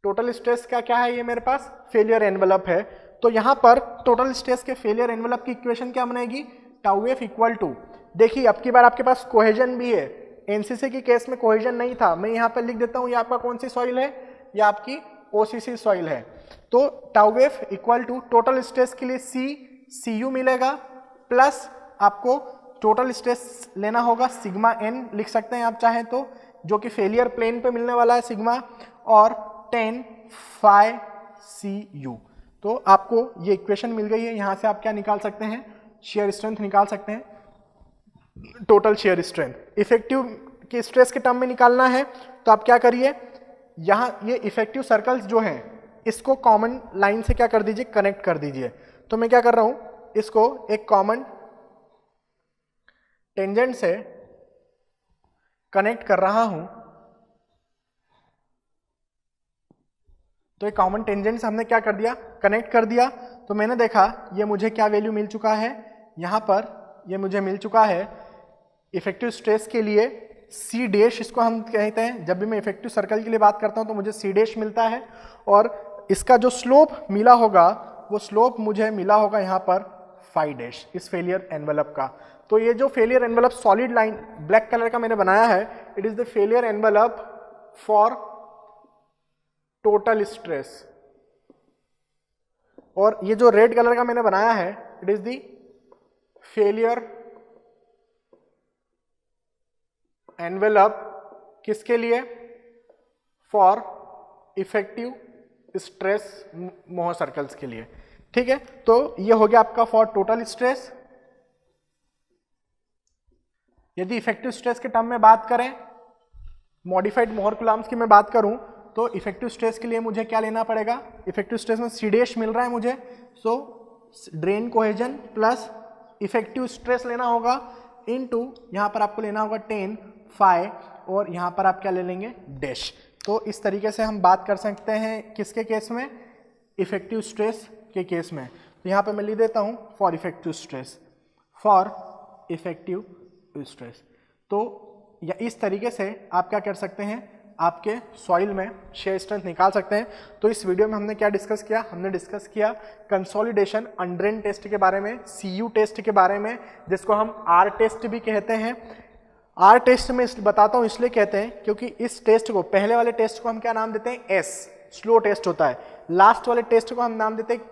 टोटल स्ट्रेस का क्या है, ये मेरे पास फेलियर एनवेलप है। तो यहां पर टोटल स्ट्रेस के फेलियर एनवेलप की इक्वेशन क्या बनेगी, टाउ एफ इक्वल टू, देखिए अब की बार आपके पास कोहेजन भी है, एनसीसी की केस में कोहेजन नहीं था, मैं यहां पर लिख देता हूं ये आपका कौन सी सॉइल है, ये आपकी ओसीसी सॉइल है। तो tau F equal to total stress के लिए CU मिलेगा, प्लस आपको टोटल स्ट्रेस लेना होगा सिग्मा n, लिख सकते हैं आप चाहें तो, जो कि फेलियर प्लेन पे मिलने वाला है सिग्मा, और 10 फाई CU। तो आपको ये इक्वेशन मिल गई है, यहां से आप क्या निकाल सकते हैं, शेयर स्ट्रेंथ निकाल सकते हैं, टोटल शेयर स्ट्रेंथ। इफेक्टिव के स्ट्रेस के टर्म में निकालना है तो आप क्या करिए, यहां ये इफेक्टिव सर्कल्स जो हैं इसको कॉमन लाइन से क्या कर दीजिए, कनेक्ट कर दीजिए। तो मैं क्या कर रहा हूं, इसको एक कॉमन टेंजेंट से कनेक्ट कर रहा हूं। तो एक कॉमन टेंजेंट से हमने क्या कर दिया, कनेक्ट कर दिया। तो मैंने देखा ये मुझे क्या वैल्यू मिल चुका है, यहां पर ये मुझे मिल चुका है इफेक्टिव स्ट्रेस के लिए C डैश, इसको हम कहते हैं, जब भी मैं इफेक्टिव सर्कल के लिए बात करता हूं तो मुझे C डैश मिलता है, और इसका जो स्लोप मिला होगा वो स्लोप मुझे मिला होगा यहां पर फाई डैश, इस फेलियर एनवेलप का। तो ये जो failure envelope solid line black colour का मैंने बनाया है, it is the failure envelope for total stress, और ये जो रेड कलर का मैंने बनाया है, it is the failure envelope किसके लिए, फॉर इफेक्टिव स्ट्रेस मोहर सर्कल्स के लिए। ठीक है, तो ये हो गया आपका फॉर टोटल स्ट्रेस। यदि इफेक्टिव स्ट्रेस के टर्म में बात करें, मॉडिफाइड मोहर कूलम्ब्स की मैं बात करूं, तो इफेक्टिव स्ट्रेस के लिए मुझे क्या लेना पड़ेगा, इफेक्टिव स्ट्रेस में C डैश मिल रहा है मुझे, so drain cohesion plus effective stress लेना होगा इनटू यहां पर आपको लेना होगा 10 फाई, और यहां पर आप क्या ले लेंगे, डैश। तो इस तरीके से हम बात कर सकते हैं किसके केस में, इफेक्टिव स्ट्रेस के केस में। तो यहां पर मैं लिख देता हूं for effective stress, for effective stress. तो या इस तरीके से आप क्या कर सकते हैं, आपके सॉइल में शेयर स्ट्रेंथ निकाल सकते हैं। तो इस वीडियो में हमने क्या डिस्कस किया, हमने डिस्कस किया कंसोलिडेशन अनड्रेन टेस्ट के बारे में, CU टेस्ट के बारे में, जिसको हम R टेस्ट भी कहते हैं। R टेस्ट में बताता हूं इसलिए कहते हैं क्योंकि इस टेस्ट को, पहले वाले टेस्ट को हम क्या नाम देते हैं, S, स्लो टेस्ट होता है। लास्ट वाले टेस्ट को हम नाम देते हैं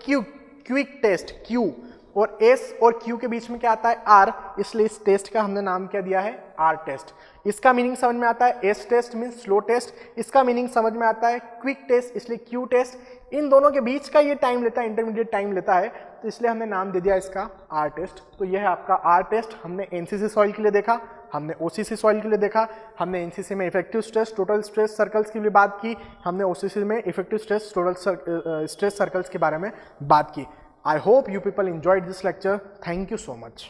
क्विक टेस्ट, Q, और एस और क्यू के बीच में क्या आता है आर, इसलिए इस टेस्ट का हमने नाम क्या दिया है आर टेस्ट। इसका मीनिंग समझ में आता है, S test means slow test, इसका मीनिंग समझ में आता है क्विक टेस्ट, इसलिए क्यू टेस्ट। इन दोनों के बीच का ये टाइम लेता है, इंटरमीडिएट टाइम लेता है, तो इसलिए हमने नाम दे दिया इसका आर टेस्ट। तो यह है आपका आर टेस्ट। हमने एनसीसी सॉइल के लिए देखा, हमने ओसीसी सॉइल के लिए देखा, हमने एनसीसी में effective stress total stress circles की भी बात की, हमने ओसीसी में effective stress total stress circles के बारे में बात की। I hope you people enjoyed this lecture. Thank you so much.